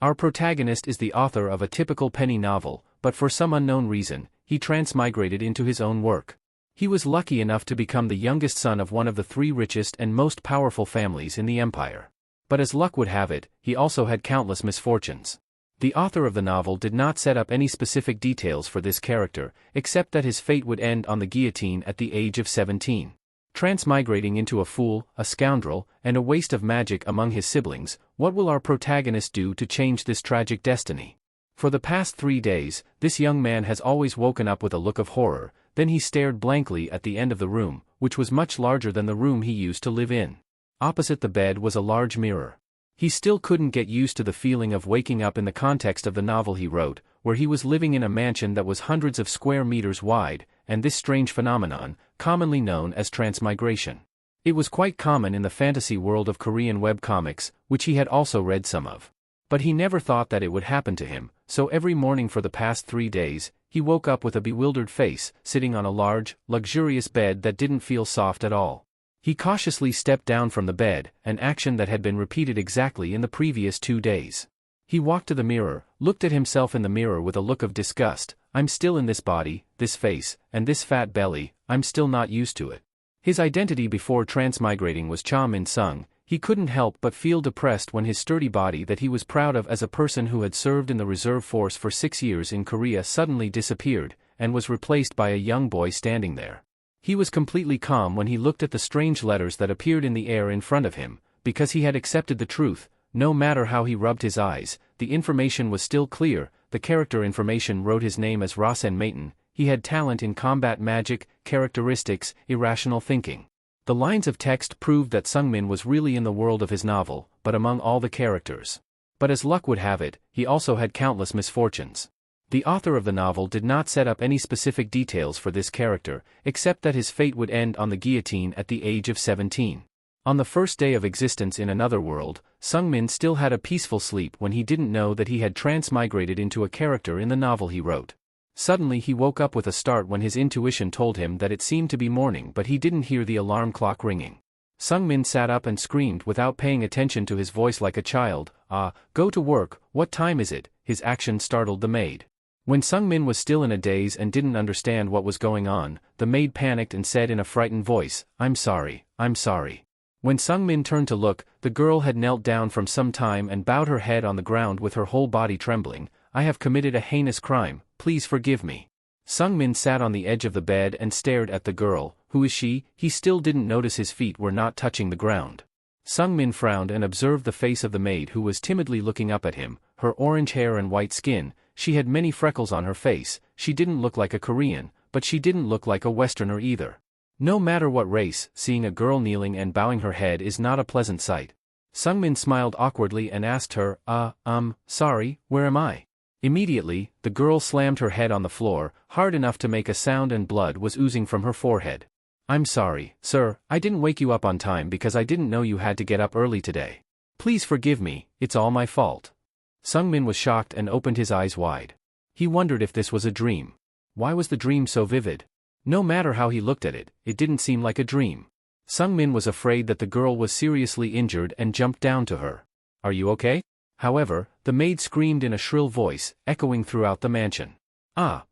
Our protagonist is the author of a typical penny novel, but for some unknown reason, he transmigrated into his own work. He was lucky enough to become the youngest son of one of the three richest and most powerful families in the empire. But as luck would have it, he also had countless misfortunes. The author of the novel did not set up any specific details for this character, except that his fate would end on the guillotine at the age of 17. Transmigrating into a fool, a scoundrel, and a waste of magic among his siblings, what will our protagonist do to change this tragic destiny? For the past 3 days, this young man has always woken up with a look of horror, then he stared blankly at the end of the room, which was much larger than the room he used to live in. Opposite the bed was a large mirror. He still couldn't get used to the feeling of waking up in the context of the novel he wrote, where he was living in a mansion that was hundreds of square meters wide, and this strange phenomenon, commonly known as transmigration. It was quite common in the fantasy world of Korean webcomics, which he had also read some of. But he never thought that it would happen to him, so every morning for the past 3 days, he woke up with a bewildered face, sitting on a large, luxurious bed that didn't feel soft at all. He cautiously stepped down from the bed, an action that had been repeated exactly in the previous 2 days. He walked to the mirror, looked at himself in the mirror with a look of disgust. I'm still in this body, this face, and this fat belly, I'm still not used to it. His identity before transmigrating was Cha Min-sung. He couldn't help but feel depressed when his sturdy body that he was proud of as a person who had served in the reserve force for 6 years in Korea suddenly disappeared, and was replaced by a young boy standing there. He was completely calm when he looked at the strange letters that appeared in the air in front of him, because he had accepted the truth. No matter how he rubbed his eyes, the information was still clear. The character information wrote his name as Reincarnation. He had talent in combat magic, characteristics, irrational thinking. The lines of text proved that Sungmin was really in the world of his novel, but among all the characters. But as luck would have it, he also had countless misfortunes. The author of the novel did not set up any specific details for this character, except that his fate would end on the guillotine at the age of 17. On the first day of existence in another world, Sungmin still had a peaceful sleep when he didn't know that he had transmigrated into a character in the novel he wrote. Suddenly he woke up with a start when his intuition told him that it seemed to be morning, but he didn't hear the alarm clock ringing. Sungmin sat up and screamed without paying attention to his voice like a child. Go to work, what time is it? His action startled the maid. When Sungmin was still in a daze and didn't understand what was going on, the maid panicked and said in a frightened voice, I'm sorry. When Sungmin turned to look, the girl had knelt down from some time and bowed her head on the ground with her whole body trembling. I have committed a heinous crime, please forgive me. Sungmin sat on the edge of the bed and stared at the girl. Who is she? He still didn't notice his feet were not touching the ground. Sungmin frowned and observed the face of the maid who was timidly looking up at him, her orange hair and white skin. She had many freckles on her face. She didn't look like a Korean, but she didn't look like a Westerner either. No matter what race, seeing a girl kneeling and bowing her head is not a pleasant sight. Sungmin smiled awkwardly and asked her, sorry, where am I? Immediately, the girl slammed her head on the floor, hard enough to make a sound, and blood was oozing from her forehead. I'm sorry, sir, I didn't wake you up on time because I didn't know you had to get up early today. Please forgive me, it's all my fault. Sungmin was shocked and opened his eyes wide. He wondered if this was a dream. Why was the dream so vivid? No matter how he looked at it, it didn't seem like a dream. Sungmin was afraid that the girl was seriously injured and jumped down to her. Are you okay? However, the maid screamed in a shrill voice, echoing throughout the mansion.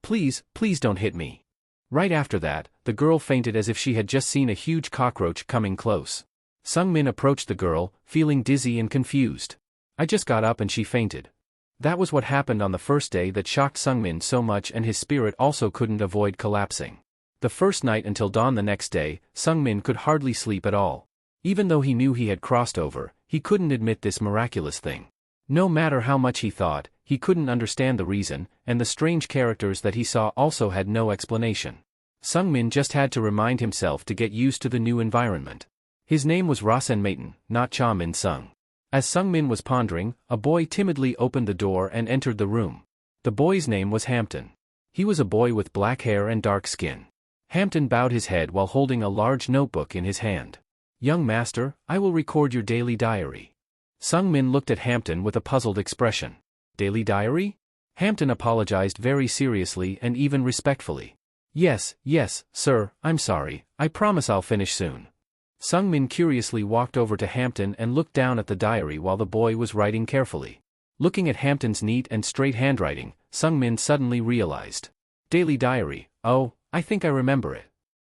Please don't hit me. Right after that, the girl fainted as if she had just seen a huge cockroach coming close. Sungmin approached the girl, feeling dizzy and confused. I just got up and she fainted. That was what happened on the first day that shocked Sungmin so much, and his spirit also couldn't avoid collapsing. The first night until dawn the next day, Sungmin could hardly sleep at all. Even though he knew he had crossed over, he couldn't admit this miraculous thing. No matter how much he thought, he couldn't understand the reason, and the strange characters that he saw also had no explanation. Sungmin just had to remind himself to get used to the new environment. His name was Reincarnation, not Cha Min-sung. As Sungmin was pondering, a boy timidly opened the door and entered the room. The boy's name was Hampton. He was a boy with black hair and dark skin. Hampton bowed his head while holding a large notebook in his hand. Young master, I will record your daily diary. Sungmin looked at Hampton with a puzzled expression. Daily diary? Hampton apologized very seriously and even respectfully. Yes, sir, I'm sorry, I promise I'll finish soon. Sungmin curiously walked over to Hampton and looked down at the diary while the boy was writing carefully. Looking at Hampton's neat and straight handwriting, Sung-min suddenly realized. Daily diary, oh, I think I remember it.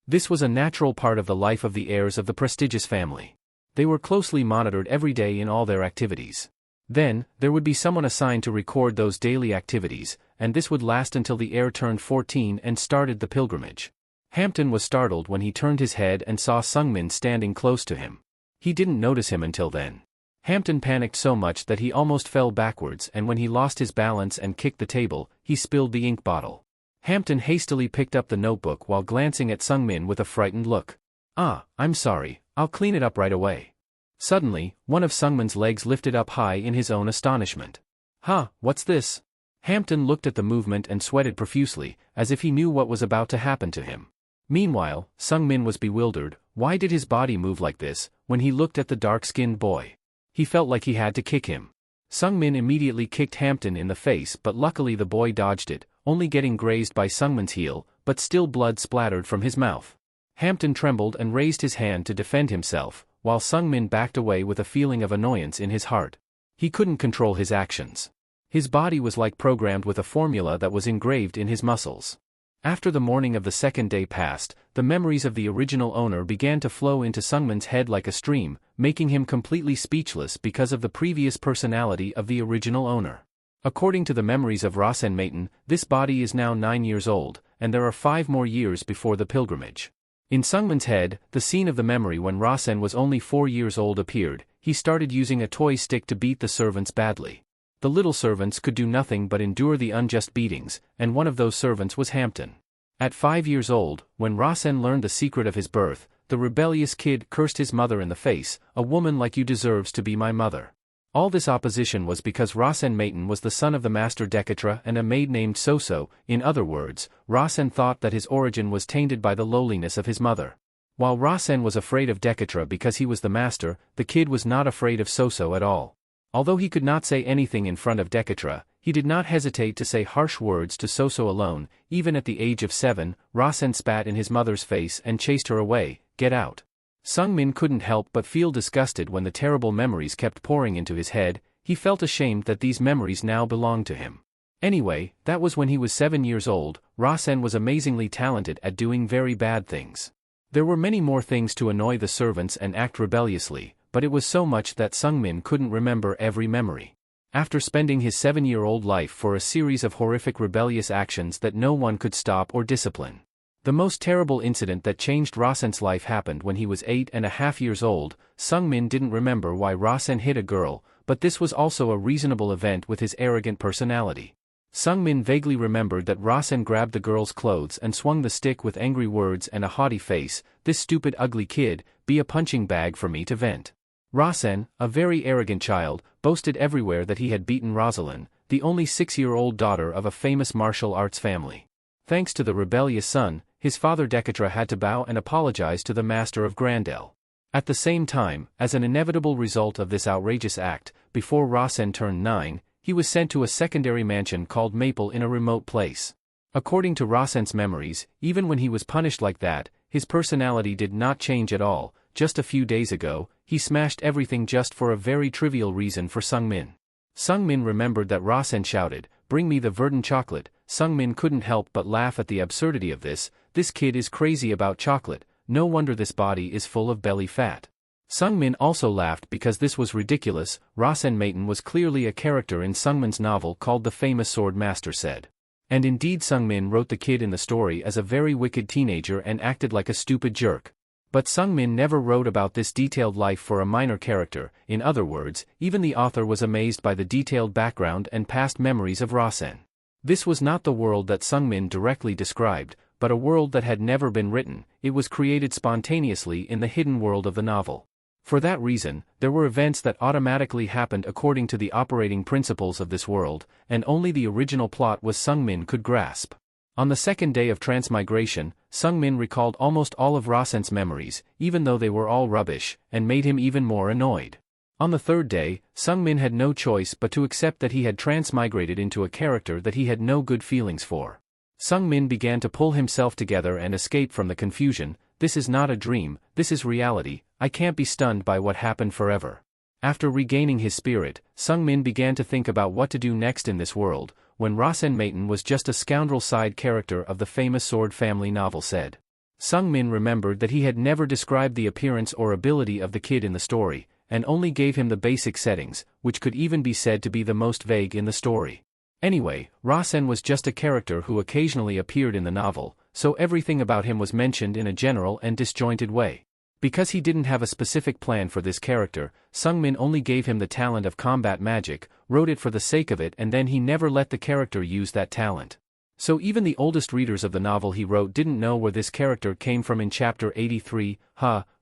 This was a natural part of the life of the heirs of the prestigious family. They were closely monitored every day in all their activities. Then, there would be someone assigned to record those daily activities, and this would last until the heir turned 14 and started the pilgrimage. Hampton was startled when he turned his head and saw Sung-min standing close to him. He didn't notice him until then. Hampton panicked so much that he almost fell backwards, and when he lost his balance and kicked the table, he spilled the ink bottle. Hampton hastily picked up the notebook while glancing at Sung-min with a frightened look. "Ah, I'm sorry, I'll clean it up right away." Suddenly, one of Sung-min's legs lifted up high in his own astonishment. "Huh, what's this?" Hampton looked at the movement and sweated profusely, as if he knew what was about to happen to him. Meanwhile, Sung-min was bewildered. Why did his body move like this? When he looked at the dark-skinned boy, he felt like he had to kick him. Sung-min immediately kicked Hampton in the face, but luckily the boy dodged it, only getting grazed by Sung-min's heel, but still blood splattered from his mouth. Hampton trembled and raised his hand to defend himself, while Sung-min backed away with a feeling of annoyance in his heart. He couldn't control his actions. His body was like programmed with a formula that was engraved in his muscles. After the morning of the second day passed, the memories of the original owner began to flow into Sung-min's head like a stream, making him completely speechless because of the previous personality of the original owner. According to the memories of Reincarnation, this body is now 9 years old, and there are 5 more years before the pilgrimage. In Sung-min's head, the scene of the memory when Reincarnation was only 4 years old appeared. He started using a toy stick to beat the servants badly. The little servants could do nothing but endure the unjust beatings, and one of those servants was Hampton. At 5 years old, when Reincarnation learned the secret of his birth, the rebellious kid cursed his mother in the face. "A woman like you deserves to be my mother." All this opposition was because Reincarnation was the son of the master Dekatra and a maid named Soso. In other words, Reincarnation thought that his origin was tainted by the lowliness of his mother. While Reincarnation was afraid of Dekatra because he was the master, the kid was not afraid of Soso at all. Although he could not say anything in front of Dekatra, he did not hesitate to say harsh words to Soso alone. Even at the age of 7, Reincarnation spat in his mother's face and chased her away. "Get out." Sung-min couldn't help but feel disgusted when the terrible memories kept pouring into his head. He felt ashamed that these memories now belonged to him. Anyway, that was when he was 7 years old. Reincarnation was amazingly talented at doing very bad things. There were many more things to annoy the servants and act rebelliously, but it was so much that Sung-min couldn't remember every memory. After spending his 7-year-old life for a series of horrific rebellious actions that no one could stop or discipline. The most terrible incident that changed Reincarnation's life happened when he was 8.5 years old. Sung-min didn't remember why Reincarnation hit a girl, but this was also a reasonable event with his arrogant personality. Sung-min vaguely remembered that Reincarnation grabbed the girl's clothes and swung the stick with angry words and a haughty face. "This stupid ugly kid, be a punching bag for me to vent." Reincarnation, a very arrogant child, boasted everywhere that he had beaten Rosalind, the only 6-year-old daughter of a famous martial arts family. Thanks to the rebellious son, his father Dekatra had to bow and apologize to the master of Grandel. At the same time, as an inevitable result of this outrageous act, before Reincarnation turned 9, he was sent to a secondary mansion called Maple in a remote place. According to Reincarnation's memories, even when he was punished like that, his personality did not change at all. Just a few days ago, he smashed everything just for a very trivial reason for Sung-min. Sung-min remembered that Reincarnation shouted, "Bring me the verdant chocolate." Sung-min couldn't help but laugh at the absurdity of this. This kid is crazy about chocolate, no wonder this body is full of belly fat. Sung-min also laughed because this was ridiculous. Reincarnation was clearly a character in Sung-min's novel called The Famous Sword Master Said. And indeed Sung-min wrote the kid in the story as a very wicked teenager and acted like a stupid jerk. But Sung-min never wrote about this detailed life for a minor character. In other words, even the author was amazed by the detailed background and past memories of Reincarnation. This was not the world that Sung-min directly described, but a world that had never been written. It was created spontaneously in the hidden world of the novel. For that reason, there were events that automatically happened according to the operating principles of this world, and only the original plot was Sung-min could grasp. On the second day of transmigration, Sung-min recalled almost all of Reincarnation's memories, even though they were all rubbish, and made him even more annoyed. On the third day, Sung-min had no choice but to accept that he had transmigrated into a character that he had no good feelings for. Sung-min began to pull himself together and escape from the confusion. This is not a dream, this is reality. I can't be stunned by what happened forever. After regaining his spirit, Sung-min began to think about what to do next in this world, when Rasen Maton was just a scoundrel side character of the famous Sword Family novel said. Sung-min remembered that he had never described the appearance or ability of the kid in the story, and only gave him the basic settings, which could even be said to be the most vague in the story. Anyway, Rasen was just a character who occasionally appeared in the novel, so everything about him was mentioned in a general and disjointed way. Because he didn't have a specific plan for this character, Sung-min only gave him the talent of combat magic, wrote it for the sake of it, and then he never let the character use that talent. So even the oldest readers of the novel he wrote didn't know where this character came from in chapter 83,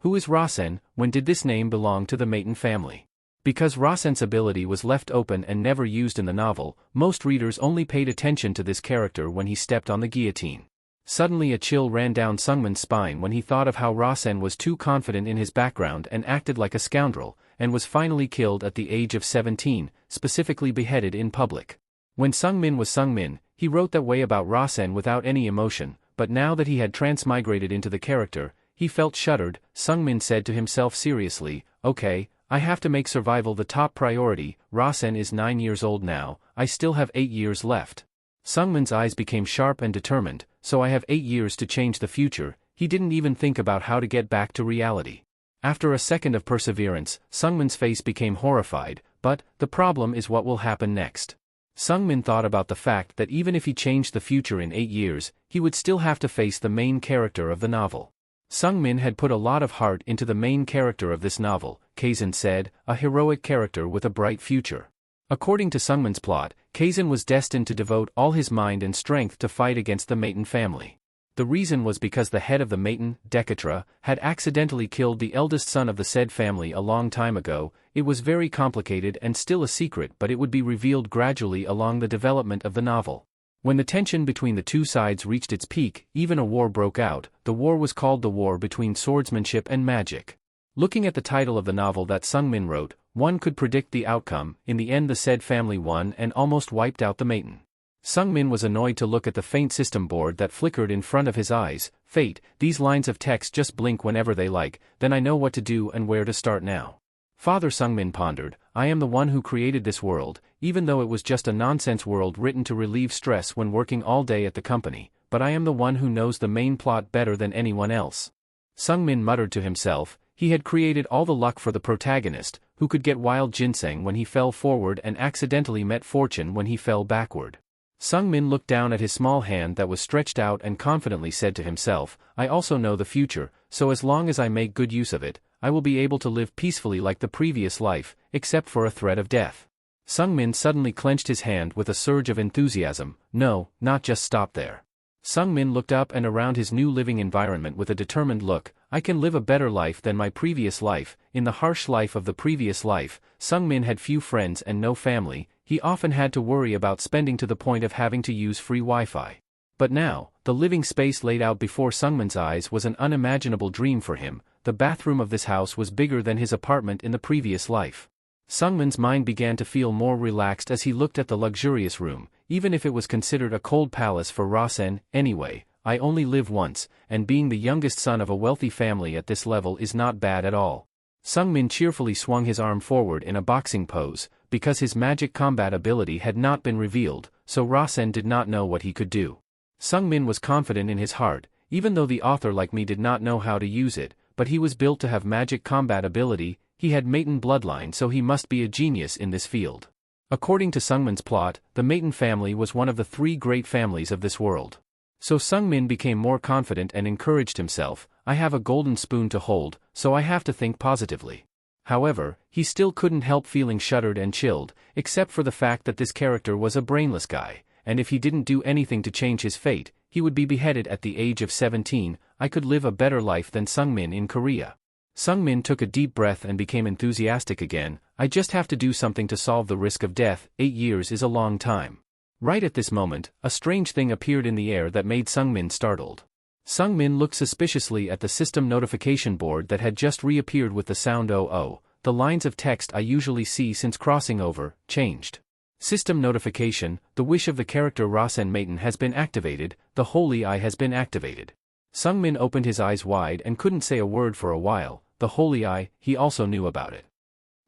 who is Rasen, when did this name belong to the Maton family? Because Rasen's ability was left open and never used in the novel, most readers only paid attention to this character when he stepped on the guillotine. Suddenly a chill ran down Sungmin's spine when he thought of how Rasen was too confident in his background and acted like a scoundrel, and was finally killed at the age of 17, specifically beheaded in public. When Sungmin was Sungmin, he wrote that way about Rasen without any emotion, but now that he had transmigrated into the character, he felt shuddered. Sungmin said to himself seriously, okay, I have to make survival the top priority. Rasen is 9 years old now, I still have 8 years left. Sungmin's eyes became sharp and determined, so I have 8 years to change the future. He didn't even think about how to get back to reality. After a second of perseverance, Sungmin's face became horrified, but the problem is what will happen next. Sungmin thought about the fact that even if he changed the future in 8 years, he would still have to face the main character of the novel. Sungmin had put a lot of heart into the main character of this novel, Kazan said, a heroic character with a bright future. According to Sungmin's plot, Kazan was destined to devote all his mind and strength to fight against the Maton family. The reason was because the head of the Maton, Dekatra, had accidentally killed the eldest son of the said family a long time ago. It was very complicated and still a secret, but it would be revealed gradually along the development of the novel. When the tension between the two sides reached its peak, even a war broke out. The war was called the War Between Swordsmanship and Magic. Looking at the title of the novel that Sungmin wrote, one could predict the outcome. In the end the said family won and almost wiped out the Maton. Sungmin was annoyed to look at the faint system board that flickered in front of his eyes. Fate, these lines of text just blink whenever they like, then I know what to do and where to start now. Father, Sungmin pondered, I am the one who created this world, even though it was just a nonsense world written to relieve stress when working all day at the company, but I am the one who knows the main plot better than anyone else. Sungmin muttered to himself. He had created all the luck for the protagonist, who could get wild ginseng when he fell forward and accidentally met fortune when he fell backward. Sungmin looked down at his small hand that was stretched out and confidently said to himself, I also know the future, so as long as I make good use of it, I will be able to live peacefully like the previous life, except for a threat of death. Sungmin suddenly clenched his hand with a surge of enthusiasm. No, not just stop there. Sungmin looked up and around his new living environment with a determined look. I can live a better life than my previous life. In the harsh life of the previous life, Sungmin had few friends and no family. He often had to worry about spending to the point of having to use free Wi-Fi. But now, the living space laid out before Sungmin's eyes was an unimaginable dream for him. The bathroom of this house was bigger than his apartment in the previous life. Sungmin's mind began to feel more relaxed as he looked at the luxurious room, even if it was considered a cold palace for Rasen. Anyway, I only live once, and being the youngest son of a wealthy family at this level is not bad at all. Sungmin cheerfully swung his arm forward in a boxing pose. Because his magic combat ability had not been revealed, so Rasen did not know what he could do. Sungmin was confident in his heart, even though the author like me did not know how to use it, but he was built to have magic combat ability. He had Maton bloodline, so he must be a genius in this field. According to Sungmin's plot, the Maton family was one of the 3 great families of this world. So Sungmin became more confident and encouraged himself. I have a golden spoon to hold, so I have to think positively. However, he still couldn't help feeling shuddered and chilled, except for the fact that this character was a brainless guy, and if he didn't do anything to change his fate, he would be beheaded at the age of 17. I could live a better life than Sungmin in Korea. Sungmin took a deep breath and became enthusiastic again. I just have to do something to solve the risk of death. 8 years is a long time. Right at this moment, a strange thing appeared in the air that made Sungmin startled. Sungmin looked suspiciously at the system notification board that had just reappeared with the sound "oh." The lines of text I usually see since crossing over changed. System notification: the wish of the character Rasen Maton has been activated. The Holy Eye has been activated. Sungmin opened his eyes wide and couldn't say a word for a while. The Holy Eye, he also knew about it.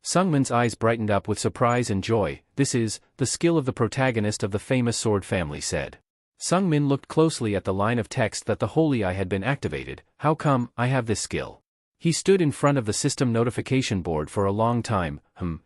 Sungmin's eyes brightened up with surprise and joy. This is the skill of the protagonist of the famous sword family said. Sungmin looked closely at the line of text that the holy eye had been activated. How come I have this skill? He stood in front of the system notification board for a long time.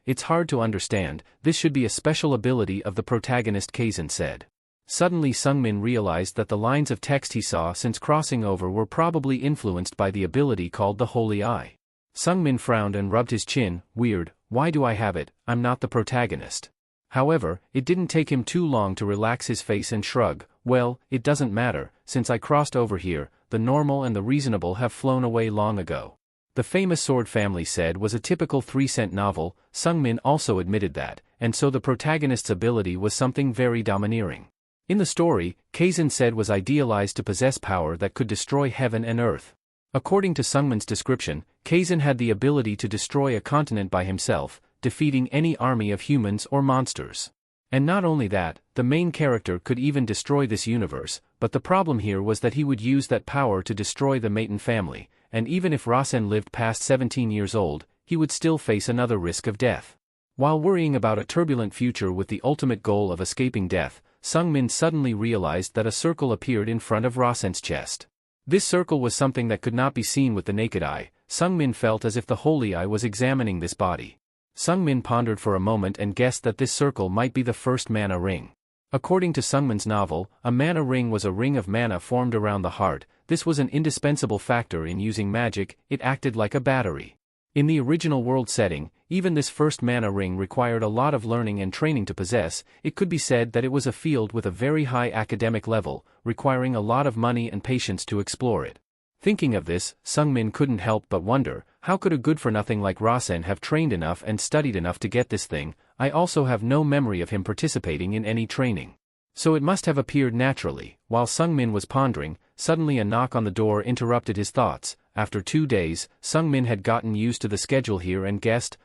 It's hard to understand. This should be a special ability of the protagonist, Kazan said. Suddenly Sungmin realized that the lines of text he saw since crossing over were probably influenced by the ability called the holy eye. Sungmin frowned and rubbed his chin. Weird, why do I have it? I'm not the protagonist. However, it didn't take him too long to relax his face and shrug. Well, it doesn't matter, since I crossed over here, the normal and the reasonable have flown away long ago. The famous sword family said was a typical 3-cent novel. Sungmin also admitted that, and so the protagonist's ability was something very domineering. In the story, Kazan said was idealized to possess power that could destroy heaven and earth. According to Sungmin's description, Kazan had the ability to destroy a continent by himself, defeating any army of humans or monsters. And not only that, the main character could even destroy this universe, but the problem here was that he would use that power to destroy the Maton family, and even if Rasen lived past 17 years old, he would still face another risk of death. While worrying about a turbulent future with the ultimate goal of escaping death, Sungmin suddenly realized that a circle appeared in front of Rasen's chest. This circle was something that could not be seen with the naked eye. Sungmin felt as if the holy eye was examining this body. Sungmin pondered for a moment and guessed that this circle might be the first mana ring. According to Sungmin's novel, a mana ring was a ring of mana formed around the heart. This was an indispensable factor in using magic. It acted like a battery. In the original world setting, even this first mana ring required a lot of learning and training to possess. It could be said that it was a field with a very high academic level, requiring a lot of money and patience to explore it. Thinking of this, Sungmin couldn't help but wonder, how could a good-for-nothing like Rasen have trained enough and studied enough to get this thing? I also have no memory of him participating in any training. So it must have appeared naturally. While Sungmin was pondering, suddenly a knock on the door interrupted his thoughts. After 2 days, Sungmin had gotten used to the schedule here and guessed,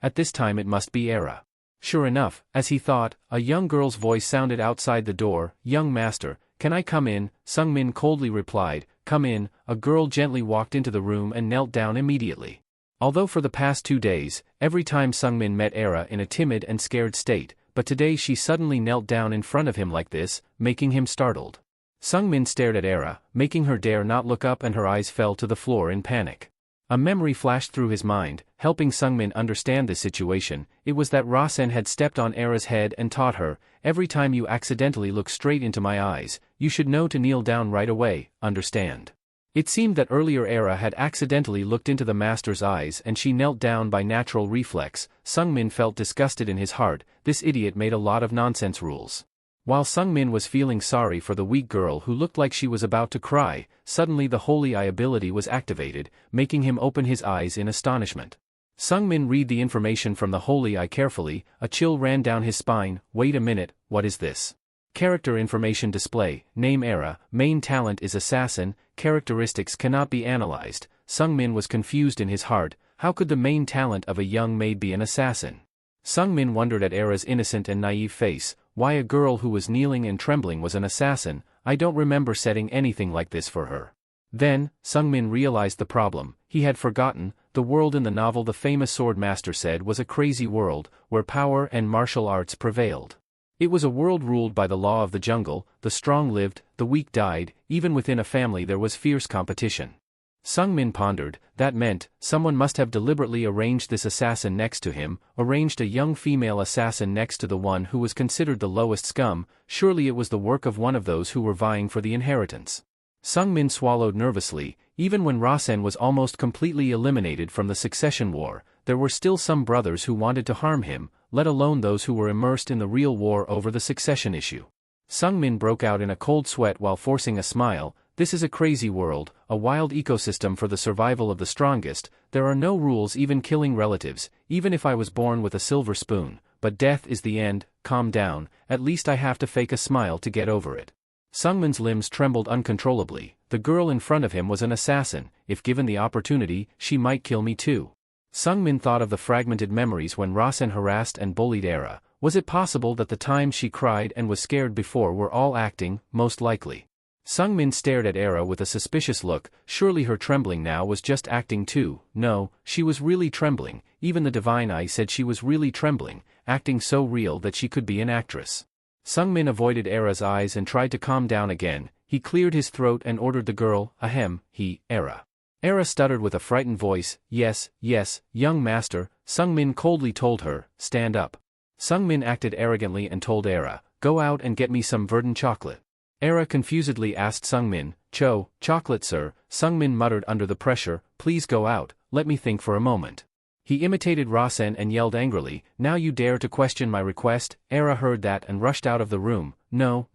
at this time it must be Heir. Sure enough, as he thought, a young girl's voice sounded outside the door. Young master, can I come in? Sungmin coldly replied, come in. A girl gently walked into the room and knelt down immediately. Although for the past 2 days, every time Sungmin met Heir in a timid and scared state, but today she suddenly knelt down in front of him like this, making him startled. Sungmin stared at Heir, making her dare not look up, and her eyes fell to the floor in panic. A memory flashed through his mind, helping Sungmin understand this situation. It was that Rasen had stepped on Heir's head and taught her, every time you accidentally look straight into my eyes, you should know to kneel down right away, understand? It seemed that earlier Heir had accidentally looked into the master's eyes and she knelt down by natural reflex. Sungmin felt disgusted in his heart. This idiot made a lot of nonsense rules. While Sungmin was feeling sorry for the weak girl who looked like she was about to cry, suddenly the holy eye ability was activated, making him open his eyes in astonishment. Sungmin read the information from the holy eye carefully. A chill ran down his spine. Wait a minute, what is this? Character information display. Name Heir. Main talent is assassin. Characteristics cannot be analyzed. Sungmin was confused in his heart. How could the main talent of a young maid be an assassin? Sungmin wondered at Heir's innocent and naive face. Why a girl who was kneeling and trembling was an assassin? I don't remember setting anything like this for her. Then, Sungmin realized the problem. He had forgotten, the world in the novel the famous sword master said was a crazy world, where power and martial arts prevailed. It was a world ruled by the law of the jungle. The strong lived, the weak died. Even within a family there was fierce competition. Sungmin pondered, that meant, someone must have deliberately arranged this assassin next to him, arranged a young female assassin next to the one who was considered the lowest scum. Surely it was the work of one of those who were vying for the inheritance. Sungmin swallowed nervously. Even when Rasen was almost completely eliminated from the succession war, there were still some brothers who wanted to harm him, let alone those who were immersed in the real war over the succession issue. Sungmin broke out in a cold sweat while forcing a smile. This is a crazy world, a wild ecosystem for the survival of the strongest. There are no rules, even killing relatives, even if I was born with a silver spoon, but death is the end. Calm down, at least I have to fake a smile to get over it. Sungmin's limbs trembled uncontrollably. The girl in front of him was an assassin. If given the opportunity, she might kill me too. Sungmin thought of the fragmented memories when Rasen harassed and bullied Heir. Was it possible that the times she cried and was scared before were all acting? Most likely. Sungmin stared at Era with a suspicious look. Surely her trembling now was just acting too. No, she was really trembling. Even the divine eye said she was really trembling, acting so real that she could be an actress. Sungmin avoided Era's eyes and tried to calm down again. He cleared his throat and ordered the girl, ahem, Era. Era stuttered with a frightened voice, yes, young master. Sungmin coldly told her, stand up. Sungmin acted arrogantly and told Era, go out and get me some verdant chocolate. Era confusedly asked Sungmin, chocolate sir. Sungmin muttered under the pressure, please go out, let me think for a moment. He imitated Rasen and yelled angrily, now you dare to question my request? Era heard that and rushed out of the room, no,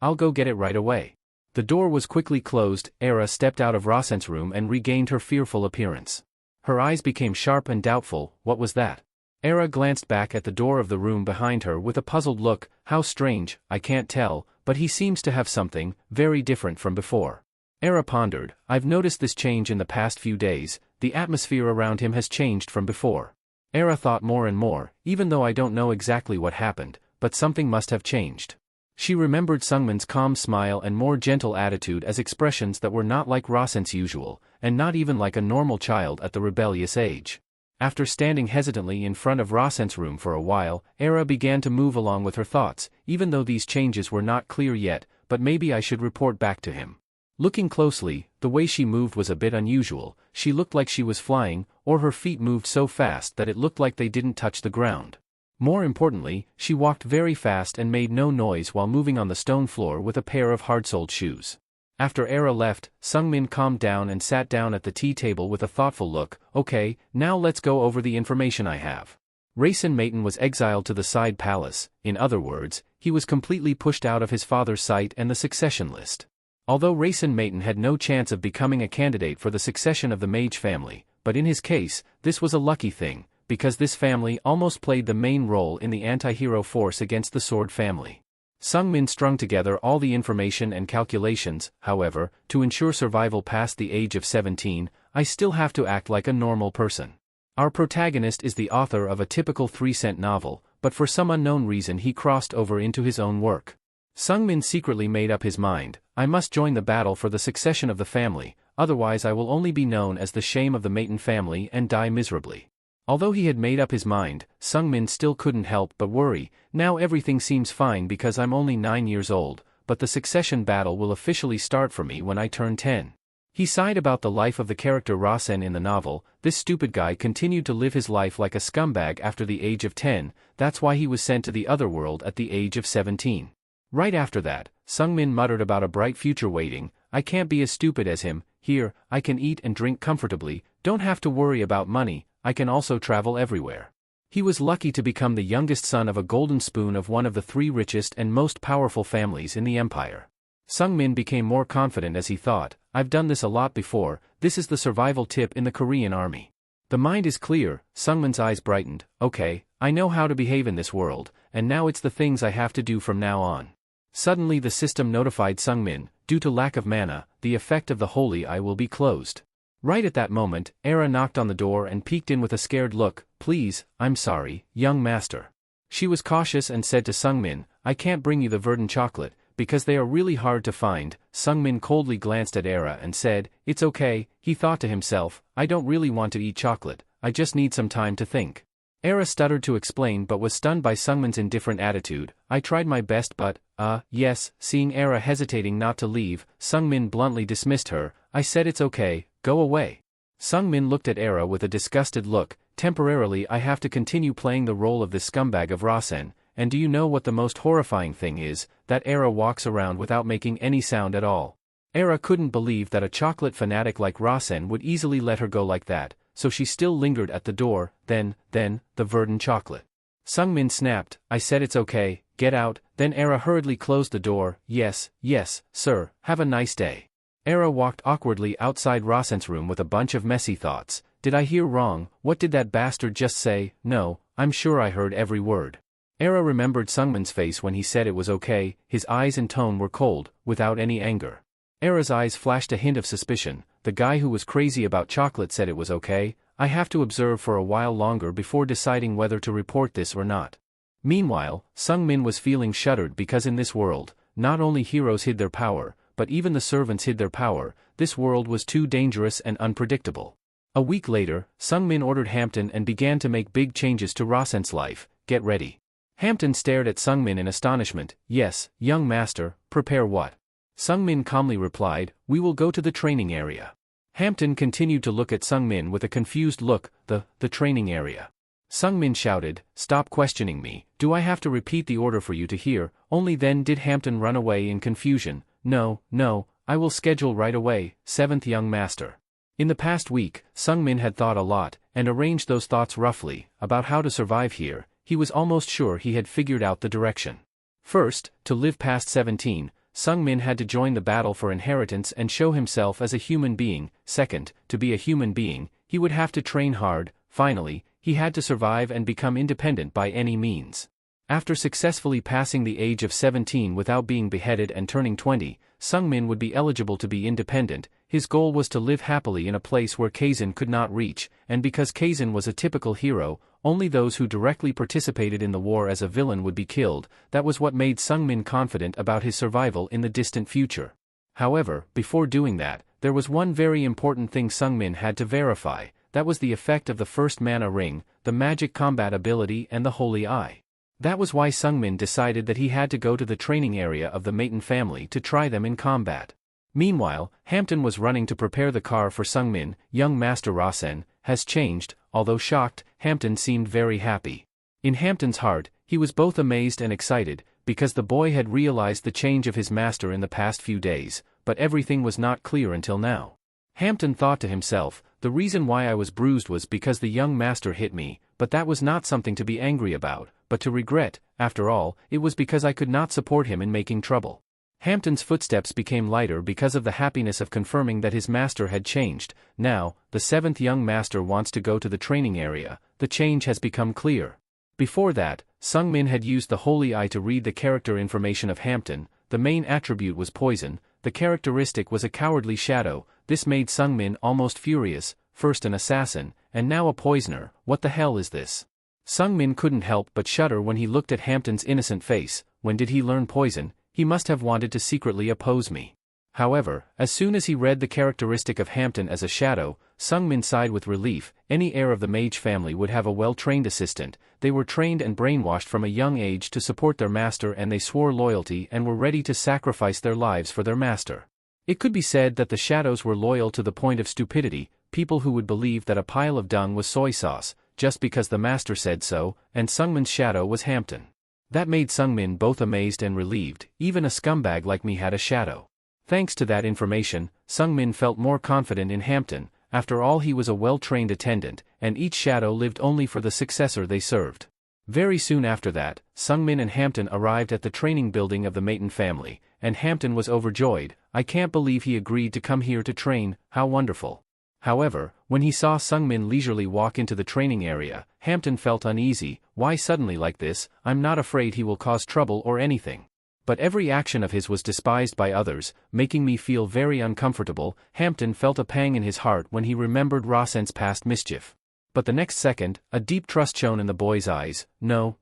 I'll go get it right away. The door was quickly closed. Era stepped out of Rasen's room and regained her fearful appearance. Her eyes became sharp and doubtful. What was that? Era glanced back at the door of the room behind her with a puzzled look. How strange, I can't tell, but he seems to have something very different from before. Era pondered, I've noticed this change in the past few days. The atmosphere around him has changed from before. Era thought more and more, even though I don't know exactly what happened, but something must have changed. She remembered Sungmin's calm smile and more gentle attitude as expressions that were not like Rasen's usual, and not even like a normal child at the rebellious age. After standing hesitantly in front of Rasen's room for a while, Era began to move along with her thoughts, even though these changes were not clear yet, but maybe I should report back to him. Looking closely, the way she moved was a bit unusual. She looked like she was flying, or her feet moved so fast that it looked like they didn't touch the ground. More importantly, she walked very fast and made no noise while moving on the stone floor with a pair of hard-soled shoes. After Era left, Sungmin calmed down and sat down at the tea table with a thoughtful look. Okay, now let's go over the information I have. Reincarnation was exiled to the side palace. In other words, he was completely pushed out of his father's sight and the succession list. Although Reincarnation had no chance of becoming a candidate for the succession of the mage family, but in his case, this was a lucky thing, because this family almost played the main role in the anti-hero force against the Sword family. Sungmin strung together all the information and calculations. However, to ensure survival past the age of 17, I still have to act like a normal person. Our protagonist is the author of a typical 3-cent novel, but for some unknown reason he crossed over into his own work. Sungmin secretly made up his mind, I must join the battle for the succession of the family, otherwise I will only be known as the shame of the Maton family and die miserably. Although he had made up his mind, Sungmin still couldn't help but worry. Now everything seems fine because I'm only 9 years old, but the succession battle will officially start for me when I turn 10. He sighed about the life of the character Rasen in the novel. This stupid guy continued to live his life like a scumbag after the age of 10, that's why he was sent to the other world at the age of 17. Right after that, Sungmin muttered about a bright future waiting. I can't be as stupid as him. Here, I can eat and drink comfortably, don't have to worry about money. I can also travel everywhere. He was lucky to become the youngest son of a golden spoon of one of the 3 richest and most powerful families in the empire. Sungmin became more confident as he thought, I've done this a lot before, this is the survival tip in the Korean army. The mind is clear. Sungmin's eyes brightened, okay, I know how to behave in this world, and now it's the things I have to do from now on. Suddenly the system notified Sungmin, due to lack of mana, the effect of the holy eye will be closed. Right at that moment, Era knocked on the door and peeked in with a scared look. Please, I'm sorry, young master. She was cautious and said to Sungmin, I can't bring you the verdant chocolate, because they are really hard to find. Sungmin coldly glanced at Era and said, it's okay. He thought to himself, I don't really want to eat chocolate, I just need some time to think. Era stuttered to explain but was stunned by Sungmin's indifferent attitude. I tried my best but, yes. Seeing Era hesitating not to leave, Sungmin bluntly dismissed her. I said it's okay, go away. Sungmin looked at Era with a disgusted look. Temporarily I have to continue playing the role of this scumbag of Rasen, and do you know what the most horrifying thing is? That Era walks around without making any sound at all. Era couldn't believe that a chocolate fanatic like Rasen would easily let her go like that, so she still lingered at the door. Then, the verdant chocolate. Sungmin snapped, I said it's okay, get out. Then Era hurriedly closed the door. Yes, sir, have a nice day. Era walked awkwardly outside Rasen's room with a bunch of messy thoughts. Did I hear wrong? What did that bastard just say? No, I'm sure I heard every word. Era remembered Sungmin's face when he said it was okay. His eyes and tone were cold, without any anger. Era's eyes flashed a hint of suspicion. The guy who was crazy about chocolate said it was okay. I have to observe for a while longer before deciding whether to report this or not. Meanwhile, Sungmin was feeling shuddered because in this world, not only heroes hid their power, but even the servants hid their power. This world was too dangerous and unpredictable. A week later, Sungmin ordered Hampton and began to make big changes to Rasen's life. Get ready. Hampton stared at Sungmin in astonishment. Yes, young master, prepare what? Sungmin calmly replied, we will go to the training area. Hampton continued to look at Sungmin with a confused look. The training area. Sungmin shouted, stop questioning me, do I have to repeat the order for you to hear? Only then did Hampton run away in confusion. No, I will schedule right away, 7th young master. In the past week, Sungmin had thought a lot, and arranged those thoughts roughly, about how to survive here. He was almost sure he had figured out the direction. First, to live past 17, Sungmin had to join the battle for inheritance and show himself as a human being. Second, to be a human being, he would have to train hard. Finally, he had to survive and become independent by any means. After successfully passing the age of 17 without being beheaded and turning 20, Sungmin would be eligible to be independent. His goal was to live happily in a place where Kazin could not reach, and because Kazin was a typical hero, only those who directly participated in the war as a villain would be killed. That was what made Sungmin confident about his survival in the distant future. However, before doing that, there was one very important thing Sungmin had to verify. That was the effect of the first mana ring, the magic combat ability and the holy eye. That was why Sungmin decided that he had to go to the training area of the Maton family to try them in combat. Meanwhile, Hampton was running to prepare the car for Sungmin. Young Master Rasen has changed. Although shocked, Hampton seemed very happy. In Hampton's heart, he was both amazed and excited, because the boy had realized the change of his master in the past few days, but everything was not clear until now. Hampton thought to himself, the reason why I was bruised was because the young master hit me, but that was not something to be angry about, but to regret. After all, it was because I could not support him in making trouble. Hampton's footsteps became lighter because of the happiness of confirming that his master had changed. Now, the 7th young master wants to go to the training area. The change has become clear. Before that, Sungmin had used the holy eye to read the character information of Hampton. The main attribute was poison. The characteristic was a cowardly shadow. This made Sungmin almost furious. First an assassin, and now a poisoner. What the hell is this? Sungmin couldn't help but shudder when he looked at Hampton's innocent face. When did he learn poison? He must have wanted to secretly oppose me. However, as soon as he read the characteristic of Hampton as a shadow, Sungmin sighed with relief. Any heir of the mage family would have a well-trained assistant. They were trained and brainwashed from a young age to support their master, and they swore loyalty and were ready to sacrifice their lives for their master. It could be said that the shadows were loyal to the point of stupidity, people who would believe that a pile of dung was soy sauce, just because the master said so, and Sungmin's shadow was Hampton. That made Sungmin both amazed and relieved. Even a scumbag like me had a shadow. Thanks to that information, Sungmin felt more confident in Hampton. After all, he was a well-trained attendant, and each shadow lived only for the successor they served. Very soon after that, Sungmin and Hampton arrived at the training building of the Maton family, and Hampton was overjoyed. I can't believe he agreed to come here to train, how wonderful. However, when he saw Sungmin leisurely walk into the training area, Hampton felt uneasy. Why suddenly like this? I'm not afraid he will cause trouble or anything. But every action of his was despised by others, making me feel very uncomfortable. Hampton felt a pang in his heart when he remembered Rasen's past mischief. But the next second, a deep trust shone in the boy's eyes. No,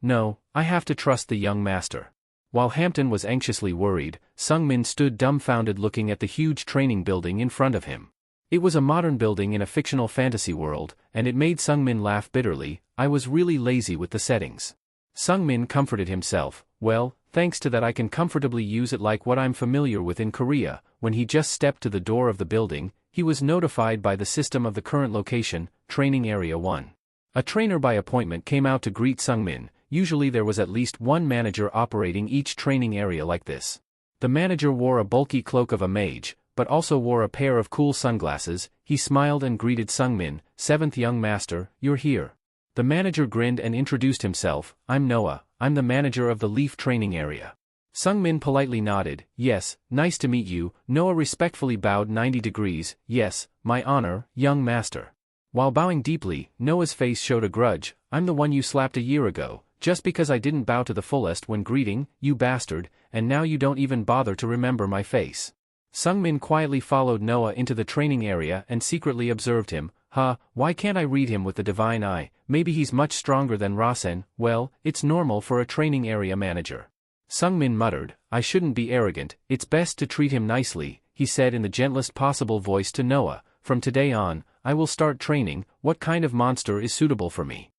I have to trust the young master. While Hampton was anxiously worried, Sungmin stood dumbfounded looking at the huge training building in front of him. It was a modern building in a fictional fantasy world, and it made Sungmin laugh bitterly. I was really lazy with the settings. Sungmin comforted himself. Well, thanks to that I can comfortably use it like what I'm familiar with in Korea. When he just stepped to the door of the building, he was notified by the system of the current location, Training Area 1. A trainer by appointment came out to greet Sungmin. Usually there was at least one manager operating each training area like this. The manager wore a bulky cloak of a mage, but also wore a pair of cool sunglasses. He smiled and greeted Sungmin. 7th young master, you're here. The manager grinned and introduced himself. I'm Noah, I'm the manager of the Leaf training area. Sungmin politely nodded. Yes, nice to meet you. Noah respectfully bowed 90 degrees. Yes, my honor, young master. While bowing deeply, Noah's face showed a grudge. I'm the one you slapped a year ago, just because I didn't bow to the fullest when greeting, you bastard, and now you don't even bother to remember my face. Sungmin quietly followed Noah into the training area and secretly observed him. Why can't I read him with the divine eye? Maybe he's much stronger than Rasen. Well, it's normal for a training area manager. Sungmin muttered, I shouldn't be arrogant, it's best to treat him nicely, he said in the gentlest possible voice to Noah, from today on, I will start training, what kind of monster is suitable for me?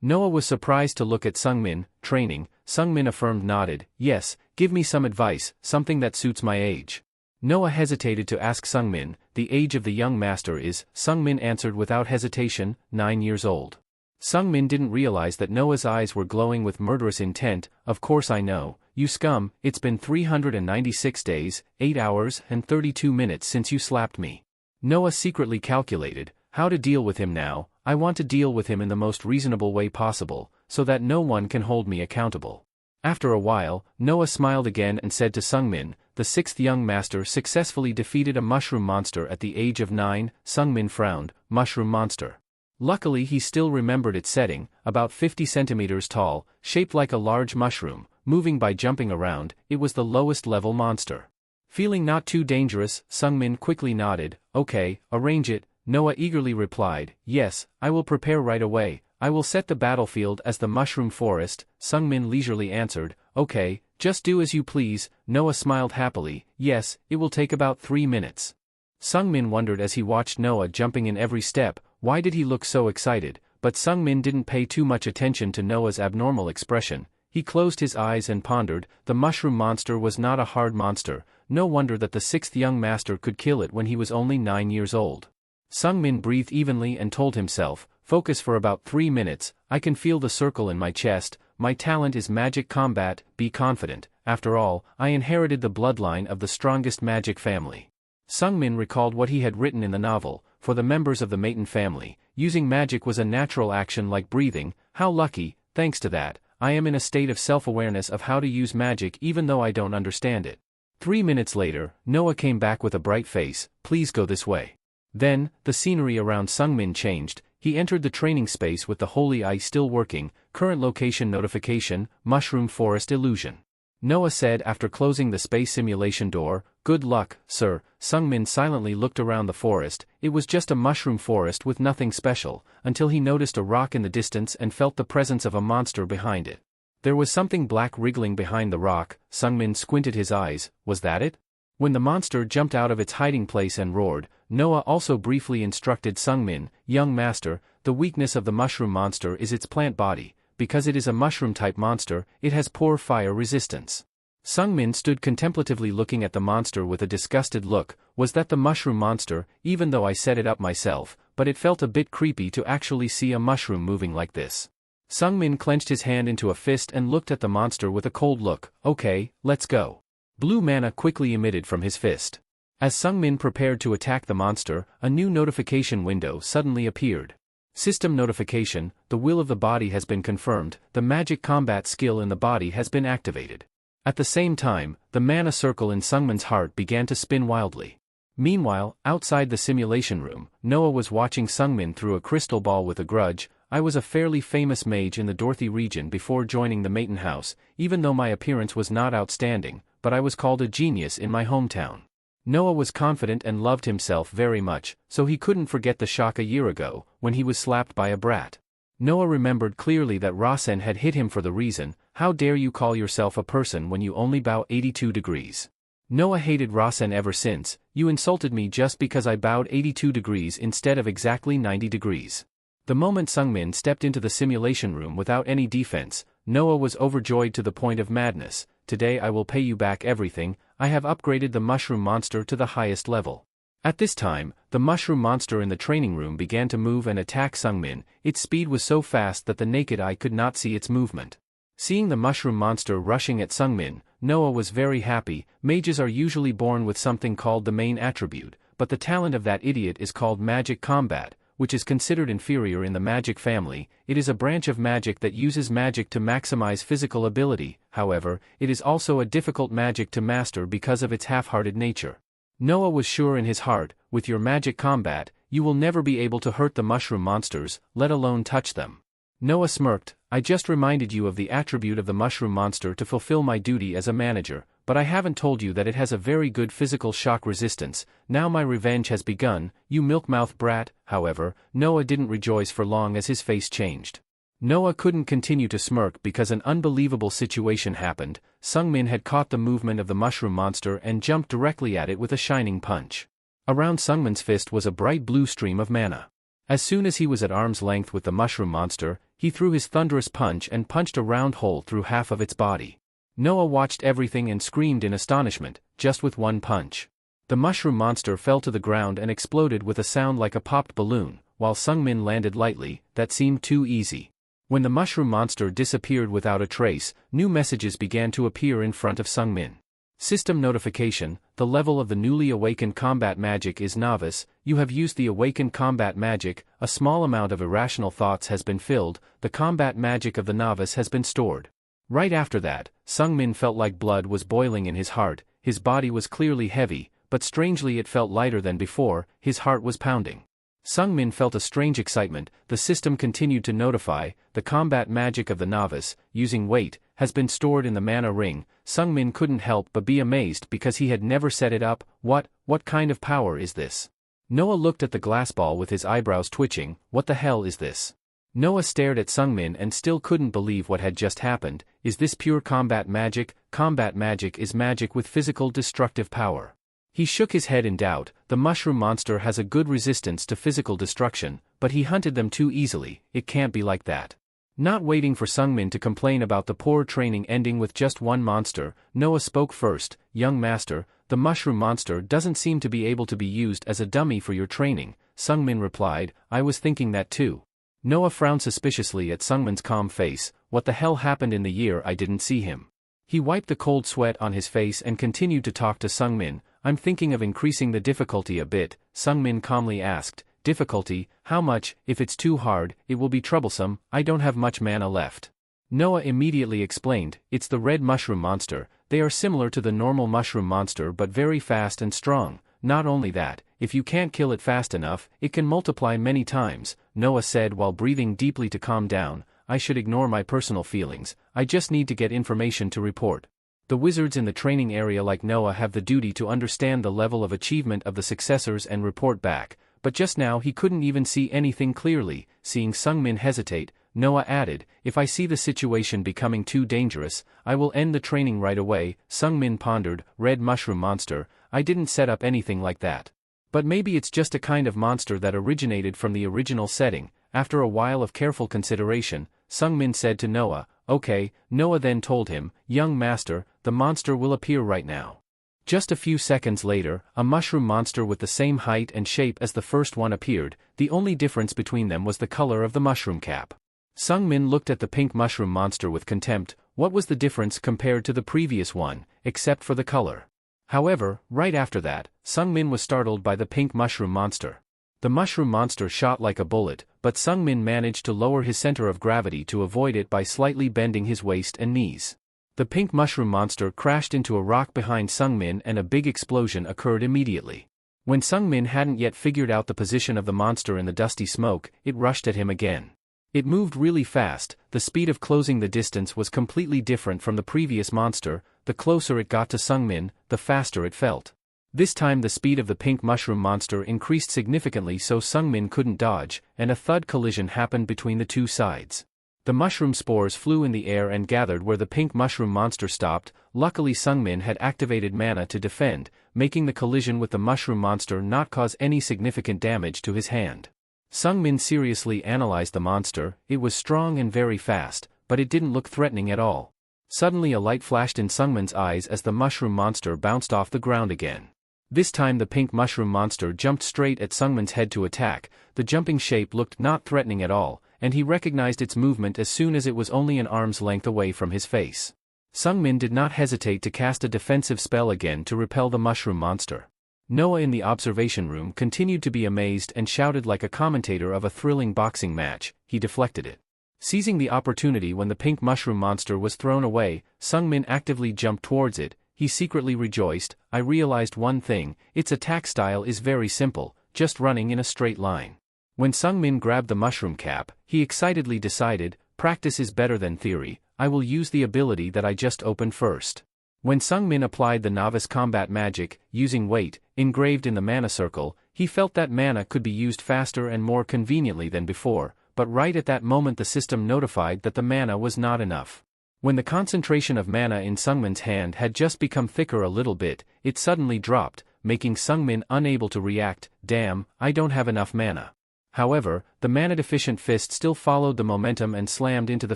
Noah was surprised to look at Sungmin, training, Sungmin affirmed nodded, yes, give me some advice, something that suits my age. Noah hesitated to ask Sungmin, the age of the young master is, Sungmin answered without hesitation, 9 years old. Sungmin didn't realize that Noah's eyes were glowing with murderous intent, of course I know, you scum, it's been 396 days, 8 hours and 32 minutes since you slapped me. Noah secretly calculated, how to deal with him now, I want to deal with him in the most reasonable way possible, so that no one can hold me accountable. After a while, Noah smiled again and said to Sungmin, the sixth young master successfully defeated a mushroom monster at the age of 9, Sungmin frowned, mushroom monster. Luckily he still remembered its setting, about 50 centimeters tall, shaped like a large mushroom, moving by jumping around, it was the lowest level monster. Feeling not too dangerous, Sungmin quickly nodded, okay, arrange it, Noah eagerly replied, yes, I will prepare right away, I will set the battlefield as the mushroom forest, Sungmin leisurely answered, okay, just do as you please, Noah smiled happily, yes, it will take about 3 minutes. Sungmin wondered as he watched Noah jumping in every step, why did he look so excited, but Sungmin didn't pay too much attention to Noah's abnormal expression, he closed his eyes and pondered, the mushroom monster was not a hard monster, no wonder that the sixth young master could kill it when he was only 9 years old. Sungmin breathed evenly and told himself, focus for about 3 minutes, I can feel the circle in my chest, my talent is magic combat, be confident, after all, I inherited the bloodline of the strongest magic family. Sungmin recalled what he had written in the novel, for the members of the Maton family, using magic was a natural action like breathing, how lucky, thanks to that, I am in a state of self-awareness of how to use magic even though I don't understand it. 3 minutes later, Noah came back with a bright face, please go this way. Then, the scenery around Sungmin changed, he entered the training space with the holy eye still working, current location notification, mushroom forest illusion. Noah said after closing the space simulation door, good luck, sir. Sungmin silently looked around the forest, it was just a mushroom forest with nothing special, until he noticed a rock in the distance and felt the presence of a monster behind it. There was something black wriggling behind the rock, Sungmin squinted his eyes, was that it? When the monster jumped out of its hiding place and roared, Noah also briefly instructed Sungmin, young master, the weakness of the mushroom monster is its plant body, because it is a mushroom-type monster, it has poor fire resistance. Sungmin stood contemplatively looking at the monster with a disgusted look, was that the mushroom monster, even though I set it up myself, but it felt a bit creepy to actually see a mushroom moving like this. Sungmin clenched his hand into a fist and looked at the monster with a cold look, okay, let's go. Blue mana quickly emitted from his fist. As Sungmin prepared to attack the monster, a new notification window suddenly appeared. System notification, the will of the body has been confirmed, the magic combat skill in the body has been activated. At the same time, the mana circle in Sungmin's heart began to spin wildly. Meanwhile, outside the simulation room, Noah was watching Sungmin through a crystal ball with a grudge. I was a fairly famous mage in the Dorothy region before joining the Maton house, even though my appearance was not outstanding, but I was called a genius in my hometown. Noah was confident and loved himself very much, so he couldn't forget the shock a year ago, when he was slapped by a brat. Noah remembered clearly that Rasen had hit him for the reason, how dare you call yourself a person when you only bow 82 degrees. Noah hated Rasen ever since, you insulted me just because I bowed 82 degrees instead of exactly 90 degrees. The moment Sungmin stepped into the simulation room without any defense, Noah was overjoyed to the point of madness. Today I will pay you back everything, I have upgraded the mushroom monster to the highest level. At this time, the mushroom monster in the training room began to move and attack Sungmin, its speed was so fast that the naked eye could not see its movement. Seeing the mushroom monster rushing at Sungmin, Noah was very happy. Mages are usually born with something called the main attribute, but the talent of that idiot is called magic combat, which is considered inferior in the magic family. It is a branch of magic that uses magic to maximize physical ability, however, it is also a difficult magic to master because of its half-hearted nature. Noah was sure in his heart, with your magic combat, you will never be able to hurt the mushroom monsters, let alone touch them. Noah smirked, I just reminded you of the attribute of the mushroom monster to fulfill my duty as a manager, but I haven't told you that it has a very good physical shock resistance. Now my revenge has begun, you milk-mouth brat. However, Noah didn't rejoice for long as his face changed. Noah couldn't continue to smirk because an unbelievable situation happened. Sungmin had caught the movement of the mushroom monster and jumped directly at it with a shining punch. Around Sungmin's fist was a bright blue stream of mana. As soon as he was at arm's length with the mushroom monster, he threw his thunderous punch and punched a round hole through half of its body. Noah watched everything and screamed in astonishment, just with one punch. The mushroom monster fell to the ground and exploded with a sound like a popped balloon, while Sungmin landed lightly. That seemed too easy. When the mushroom monster disappeared without a trace, new messages began to appear in front of Sungmin. System notification: the level of the newly awakened combat magic is novice. You have used the awakened combat magic. A small amount of irrational thoughts has been filled. The combat magic of the novice has been stored. Right after that, Sungmin felt like blood was boiling in his heart. His body was clearly heavy, but strangely it felt lighter than before. His heart was pounding. Sungmin felt a strange excitement. The system continued to notify: the combat magic of the novice, using weight, has been stored in the mana ring. Sungmin couldn't help but be amazed because he had never set it up. What kind of power is this? Noah looked at the glass ball with his eyebrows twitching. What the hell is this? Noah stared at Sungmin and still couldn't believe what had just happened. Is this pure combat magic? Combat magic is magic with physical destructive power. He shook his head in doubt. The mushroom monster has a good resistance to physical destruction, but he hunted them too easily. It can't be like that. Not waiting for Sungmin to complain about the poor training ending with just one monster, Noah spoke first. Young master, the mushroom monster doesn't seem to be able to be used as a dummy for your training. Sungmin replied, I was thinking that too. Noah frowned suspiciously at Sungmin's calm face. What the hell happened in the year I didn't see him? He wiped the cold sweat on his face and continued to talk to Sungmin. I'm thinking of increasing the difficulty a bit. Sungmin calmly asked, difficulty, how much? If it's too hard, it will be troublesome. I don't have much mana left. Noah immediately explained, it's the red mushroom monster. They are similar to the normal mushroom monster but very fast and strong. Not only that, if you can't kill it fast enough, it can multiply many times. Noah said while breathing deeply to calm down, I should ignore my personal feelings. I just need to get information to report. The wizards in the training area like Noah have the duty to understand the level of achievement of the successors and report back, but just now he couldn't even see anything clearly. Seeing Sungmin hesitate, Noah added, if I see the situation becoming too dangerous, I will end the training right away. Sungmin pondered, red mushroom monster, I didn't set up anything like that. But maybe it's just a kind of monster that originated from the original setting. After a while of careful consideration, Sungmin said to Noah, okay. Noah then told him, young master, the monster will appear right now. Just a few seconds later, a mushroom monster with the same height and shape as the first one appeared. The only difference between them was the color of the mushroom cap. Sungmin looked at the pink mushroom monster with contempt. What was the difference compared to the previous one, except for the color? However, right after that, Sungmin was startled by the pink mushroom monster. The mushroom monster shot like a bullet, but Sungmin managed to lower his center of gravity to avoid it by slightly bending his waist and knees. The pink mushroom monster crashed into a rock behind Sungmin and a big explosion occurred immediately. When Sungmin hadn't yet figured out the position of the monster in the dusty smoke, it rushed at him again. It moved really fast. The speed of closing the distance was completely different from the previous monster. The closer it got to Sungmin, the faster it felt. This time the speed of the pink mushroom monster increased significantly so Sungmin couldn't dodge, and a thud collision happened between the two sides. The mushroom spores flew in the air and gathered where the pink mushroom monster stopped. Luckily Sungmin had activated mana to defend, making the collision with the mushroom monster not cause any significant damage to his hand. Sungmin seriously analyzed the monster. It was strong and very fast, but it didn't look threatening at all. Suddenly a light flashed in Sungmin's eyes as the mushroom monster bounced off the ground again. This time the pink mushroom monster jumped straight at Sungmin's head to attack. The jumping shape looked not threatening at all, and he recognized its movement as soon as it was only an arm's length away from his face. Sungmin did not hesitate to cast a defensive spell again to repel the mushroom monster. Noah in the observation room continued to be amazed and shouted like a commentator of a thrilling boxing match. He deflected it. Seizing the opportunity when the pink mushroom monster was thrown away, Sungmin actively jumped towards it. He secretly rejoiced. I realized one thing, its attack style is very simple, just running in a straight line. When Sungmin grabbed the mushroom cap, he excitedly decided, practice is better than theory. I will use the ability that I just opened first. When Sungmin applied the novice combat magic, using weight, engraved in the mana circle, he felt that mana could be used faster and more conveniently than before, but right at that moment the system notified that the mana was not enough. When the concentration of mana in Sungmin's hand had just become thicker a little bit, it suddenly dropped, making Sungmin unable to react. Damn, I don't have enough mana. However, the mana-deficient fist still followed the momentum and slammed into the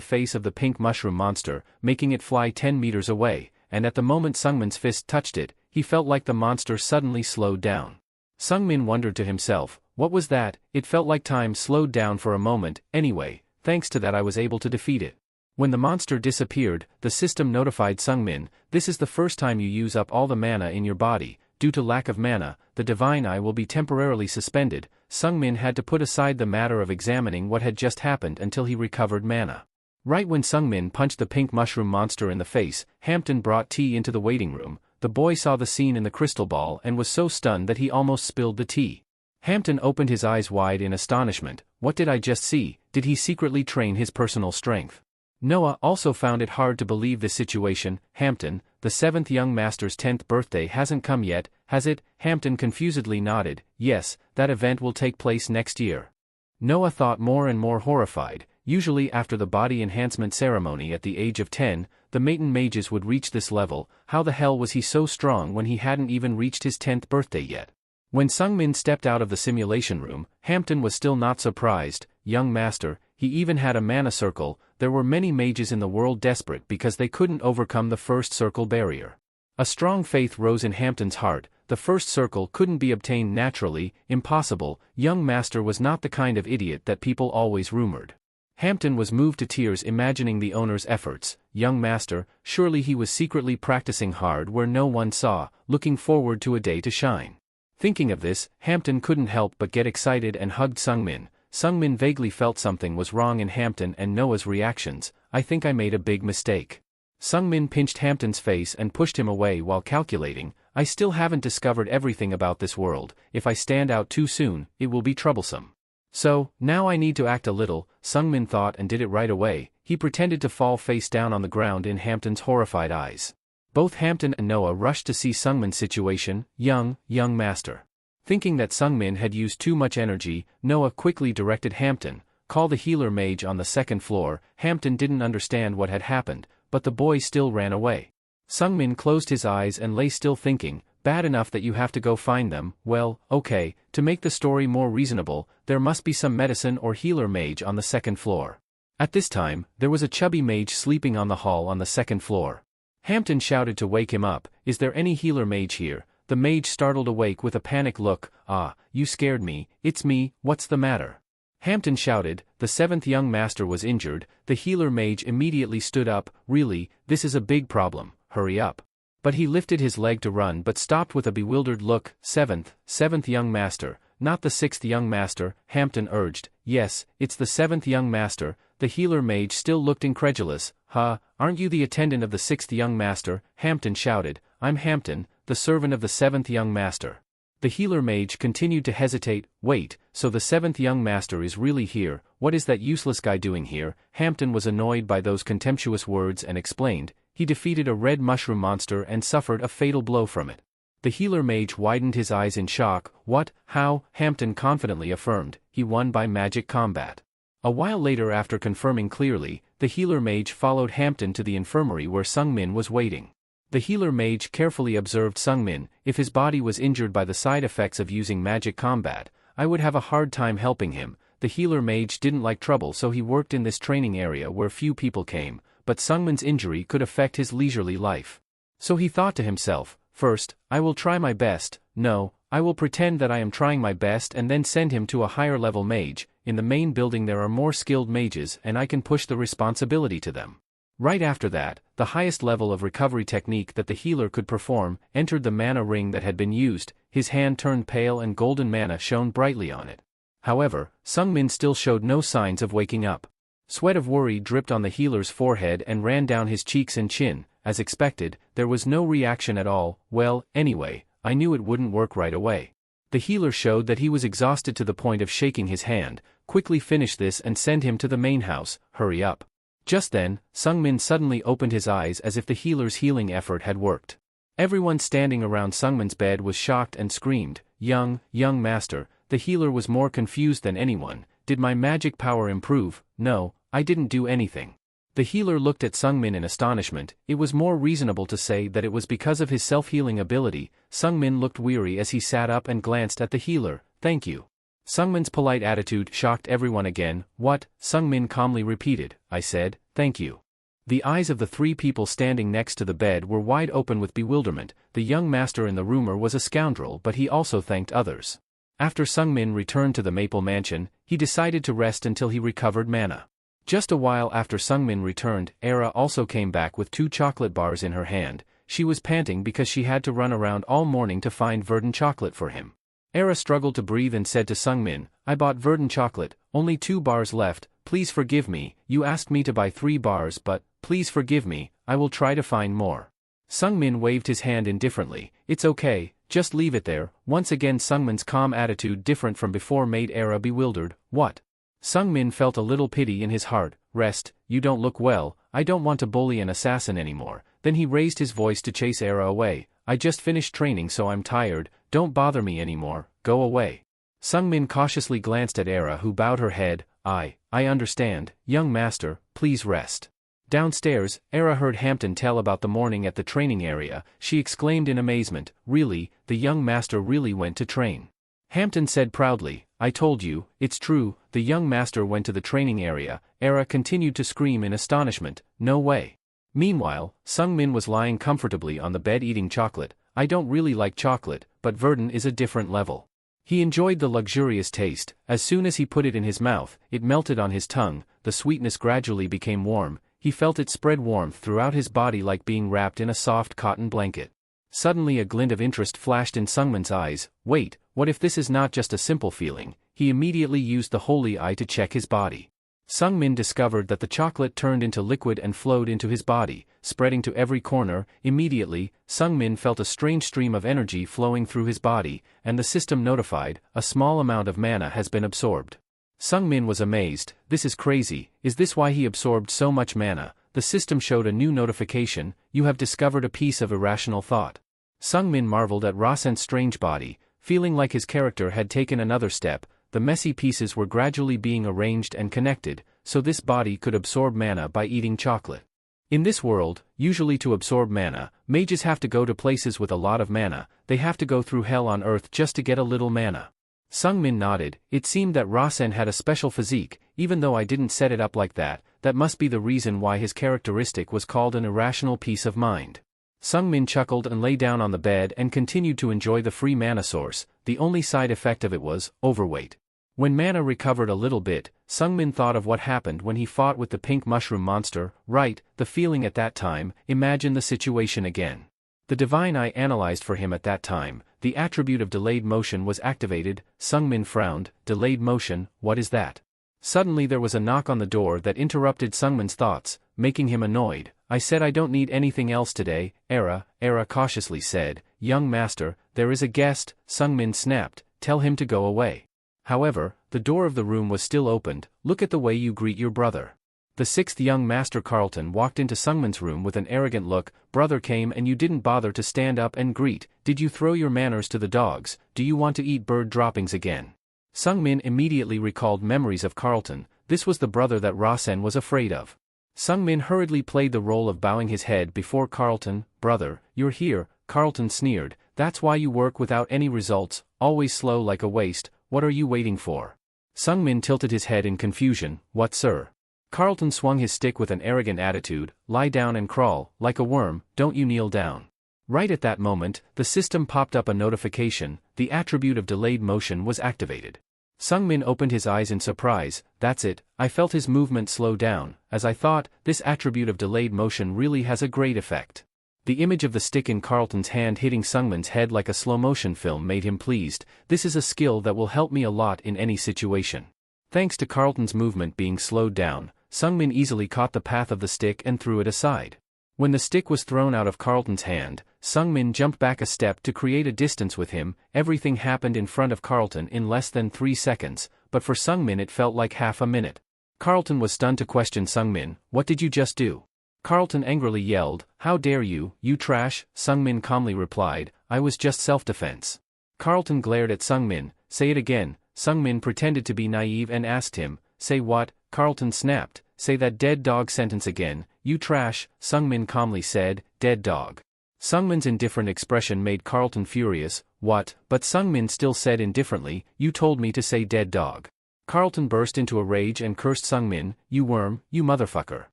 face of the pink mushroom monster, making it fly 10 meters away, and at the moment Sungmin's fist touched it, he felt like the monster suddenly slowed down. Sungmin wondered to himself, what was that? It felt like time slowed down for a moment. Anyway, thanks to that I was able to defeat it. When the monster disappeared, the system notified Sungmin, this is the first time you use up all the mana in your body. Due to lack of mana, the divine eye will be temporarily suspended. Sungmin had to put aside the matter of examining what had just happened until he recovered mana. Right when Sungmin punched the pink mushroom monster in the face, Hampton brought tea into the waiting room. The boy saw the scene in the crystal ball and was so stunned that he almost spilled the tea. Hampton opened his eyes wide in astonishment. What did I just see? Did he secretly train his personal strength? Noah also found it hard to believe this situation. Hampton, the 7th young master's 10th birthday hasn't come yet, has it? Hampton confusedly nodded. Yes, that event will take place next year. Noah thought more and more horrified. Usually after the body enhancement ceremony at the age of 10, the maiden mages would reach this level. How the hell was he so strong when he hadn't even reached his 10th birthday yet? When Sungmin stepped out of the simulation room, Hampton was still not surprised. Young master, he even had a mana circle. There were many mages in the world desperate because they couldn't overcome the first circle barrier. A strong faith rose in Hampton's heart. The first circle couldn't be obtained naturally, impossible. Young master was not the kind of idiot that people always rumored. Hampton was moved to tears imagining the owner's efforts. Young master, surely he was secretly practicing hard where no one saw, looking forward to a day to shine. Thinking of this, Hampton couldn't help but get excited and hugged Sungmin. Sungmin vaguely felt something was wrong in Hampton and Noah's reactions. I think I made a big mistake. Sungmin pinched Hampton's face and pushed him away while calculating, I still haven't discovered everything about this world. If I stand out too soon, it will be troublesome. So, now I need to act a little, Sungmin thought and did it right away. He pretended to fall face down on the ground in Hampton's horrified eyes. Both Hampton and Noah rushed to see Sungmin's situation. Young master. Thinking that Sungmin had used too much energy, Noah quickly directed Hampton, call the healer mage on the 2nd floor. Hampton didn't understand what had happened, but the boy still ran away. Sungmin closed his eyes and lay still thinking, bad enough that you have to go find them. Well, okay, to make the story more reasonable, there must be some medicine or healer mage on the 2nd floor. At this time, there was a chubby mage sleeping on the hall on the 2nd floor. Hampton shouted to wake him up, is there any healer mage here? The mage startled awake with a panicked look. Ah, you scared me. It's me, what's the matter? Hampton shouted, the 7th young master was injured. The healer mage immediately stood up. Really, this is a big problem, hurry up. But he lifted his leg to run but stopped with a bewildered look. 7th young master, not the 6th young master, Hampton urged. Yes, it's the 7th young master. The healer mage still looked incredulous. Aren't you the attendant of the 6th young master? Hampton shouted. I'm Hampton, the servant of the 7th young master. The healer mage continued to hesitate. Wait, so the 7th young master is really here? What is that useless guy doing here? Hampton was annoyed by those contemptuous words and explained, he defeated a red mushroom monster and suffered a fatal blow from it. The healer mage widened his eyes in shock. What? How? Hampton confidently affirmed, he won by magic combat. A while later, after confirming clearly, the healer mage followed Hampton to the infirmary where Sungmin was waiting. The healer mage carefully observed Sungmin. If his body was injured by the side effects of using magic combat, I would have a hard time helping him. The healer mage didn't like trouble, so he worked in this training area where few people came, but Sungmin's injury could affect his leisurely life. So he thought to himself, first, I will try my best. No, I will pretend that I am trying my best and then send him to a higher level mage. In the main building there are more skilled mages and I can push the responsibility to them. Right after that, the highest level of recovery technique that the healer could perform entered the mana ring that had been used. His hand turned pale and golden mana shone brightly on it. However, Sungmin still showed no signs of waking up. Sweat of worry dripped on the healer's forehead and ran down his cheeks and chin. As expected, there was no reaction at all. Well, anyway, I knew it wouldn't work right away. The healer showed that he was exhausted to the point of shaking his hand. Quickly finish this and send him to the main house, hurry up. Just then, Sungmin suddenly opened his eyes as if the healer's healing effort had worked. Everyone standing around Sungmin's bed was shocked and screamed, young master. The healer was more confused than anyone. did my magic power improve? No, I didn't do anything. The healer looked at Sungmin in astonishment. It was more reasonable to say that it was because of his self-healing ability. Sungmin looked weary as he sat up and glanced at the healer. Thank you. Sungmin's polite attitude shocked everyone again. What? Sungmin calmly repeated. I said, thank you. The eyes of the three people standing next to the bed were wide open with bewilderment. The young master in the rumor was a scoundrel, but he also thanked others. After Sungmin returned to the Maple Mansion, he decided to rest until he recovered mana. Just a while after Sungmin returned, Heir also came back with 2 chocolate bars in her hand. She was panting because she had to run around all morning to find verdant chocolate for him. Heir struggled to breathe and said to Sungmin, I bought verdant chocolate, only 2 bars left, please forgive me, you asked me to buy 3 bars but, please forgive me, I will try to find more. Sungmin waved his hand indifferently, it's okay, just leave it there. Once again Sungmin's calm attitude different from before made Heir bewildered. What? Sungmin felt a little pity in his heart. Rest, you don't look well, I don't want to bully an assassin anymore. Then he raised his voice to chase Heir away. I just finished training so I'm tired, don't bother me anymore, go away. Sungmin cautiously glanced at Heir who bowed her head. I understand, young master, please rest. Downstairs, Heir heard Hampton tell about the morning at the training area. She exclaimed in amazement, really, the young master really went to train. Hampton said proudly, I told you, it's true, the young master went to the training area. Heir continued to scream in astonishment, no way. Meanwhile, Sungmin was lying comfortably on the bed eating chocolate. I don't really like chocolate, but verdant is a different level. He enjoyed the luxurious taste. As soon as he put it in his mouth, it melted on his tongue, the sweetness gradually became warm, he felt it spread warmth throughout his body like being wrapped in a soft cotton blanket. Suddenly a glint of interest flashed in Sungmin's eyes. Wait, what if this is not just a simple feeling? He immediately used the holy eye to check his body. Sungmin discovered that the chocolate turned into liquid and flowed into his body, spreading to every corner. Immediately, Sungmin felt a strange stream of energy flowing through his body, and the system notified, a small amount of mana has been absorbed. Sungmin was amazed, this is crazy, is this why he absorbed so much mana? The system showed a new notification, you have discovered a piece of irrational thought. Sungmin marveled at Rasen's strange body, feeling like his character had taken another step. The messy pieces were gradually being arranged and connected, so this body could absorb mana by eating chocolate. In this world, usually to absorb mana, mages have to go to places with a lot of mana, they have to go through hell on earth just to get a little mana. Sungmin nodded, it seemed that Rasen had a special physique, even though I didn't set it up like that, that must be the reason why his characteristic was called an irrational peace of mind. Sungmin chuckled and lay down on the bed and continued to enjoy the free mana source. The only side effect of it was overweight. When mana recovered a little bit, Sungmin thought of what happened when he fought with the pink mushroom monster. Right, the feeling at that time, imagine the situation again. The divine eye analyzed for him at that time, the attribute of delayed motion was activated. Sungmin frowned, delayed motion, what is that? Suddenly there was a knock on the door that interrupted Sungmin's thoughts, making him annoyed. I said I don't need anything else today. Heir cautiously said, young master, there is a guest. Sungmin snapped, tell him to go away. However, the door of the room was still opened. Look at the way you greet your brother. The 6th young master Carlton walked into Sungmin's room with an arrogant look. Brother came and you didn't bother to stand up and greet. Did you throw your manners to the dogs? Do you want to eat bird droppings again? Sungmin immediately recalled memories of Carlton. This was the brother that Rasen was afraid of. Sungmin hurriedly played the role of bowing his head before Carlton. Brother, you're here. Carlton sneered. That's why you work without any results, always slow like a waste. What are you waiting for? Sungmin tilted his head in confusion. What, sir? Carlton swung his stick with an arrogant attitude. Lie down and crawl, like a worm, don't you kneel down. Right at that moment, the system popped up a notification, the attribute of delayed motion was activated. Sungmin opened his eyes in surprise. That's it, I felt his movement slow down. As I thought, this attribute of delayed motion really has a great effect. The image of the stick in Carlton's hand hitting Sungmin's head like a slow-motion film made him pleased. This is a skill that will help me a lot in any situation. Thanks to Carlton's movement being slowed down, Sungmin easily caught the path of the stick and threw it aside. When the stick was thrown out of Carlton's hand, Sungmin jumped back a step to create a distance with him. Everything happened in front of Carlton in less than 3 seconds, but for Sungmin it felt like half a minute. Carlton was stunned to question Sungmin, what did you just do? Carlton angrily yelled, how dare you, you trash? Sungmin calmly replied, I was just self-defense. Carlton glared at Sungmin, say it again. Sungmin pretended to be naive and asked him, "Say what?" Carlton snapped, "Say that dead dog sentence again, you trash." Sungmin calmly said, "Dead dog." Sungmin's indifferent expression made Carlton furious. "What?" But Sungmin still said indifferently, "You told me to say dead dog." Carlton burst into a rage and cursed Sungmin, "You worm, you motherfucker."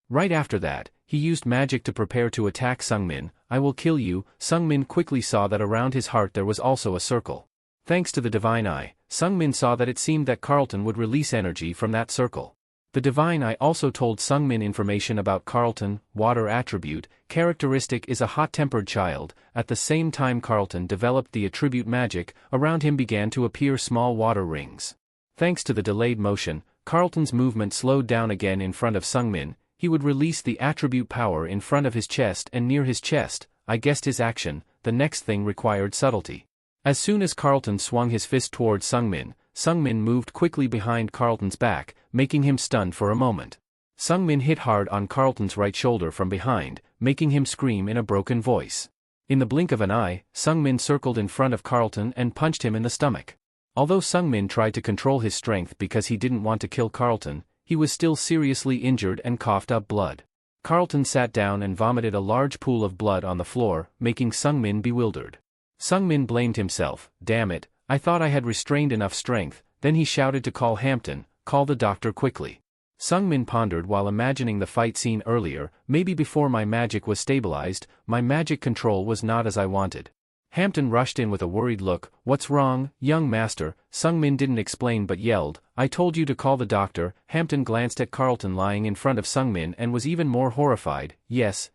Right after that, he used magic to prepare to attack Sungmin. "I will kill you." Sungmin quickly saw that around his heart there was also a circle. Thanks to the divine eye, Sungmin saw that it seemed that Carlton would release energy from that circle. The divine eye also told Sungmin information about Carlton. Water attribute, characteristic is a hot-tempered child. At the same time Carlton developed the attribute magic, around him began to appear small water rings. Thanks to the delayed motion, Carlton's movement slowed down again in front of Sungmin. He would release the attribute power in front of his chest and near his chest. I guessed his action. The next thing required subtlety. As soon as Carlton swung his fist towards Sungmin, Sungmin moved quickly behind Carlton's back, making him stunned for a moment. Sungmin hit hard on Carlton's right shoulder from behind, making him scream in a broken voice. In the blink of an eye, Sungmin circled in front of Carlton and punched him in the stomach. Although Sungmin tried to control his strength because he didn't want to kill Carlton, he was still seriously injured and coughed up blood. Carlton sat down and vomited a large pool of blood on the floor, making Sungmin bewildered. Sungmin blamed himself. "Damn it, I thought I had restrained enough strength." Then he shouted to call Hampton, "Call the doctor quickly." Sungmin pondered while imagining the fight scene earlier. "Maybe before my magic was stabilized, my magic control was not as I wanted." Hampton rushed in with a worried look. "What's wrong, young master?" Sungmin didn't explain but yelled, "I told you to call the doctor." Hampton glanced at Carlton lying in front of Sungmin and was even more horrified. Yes,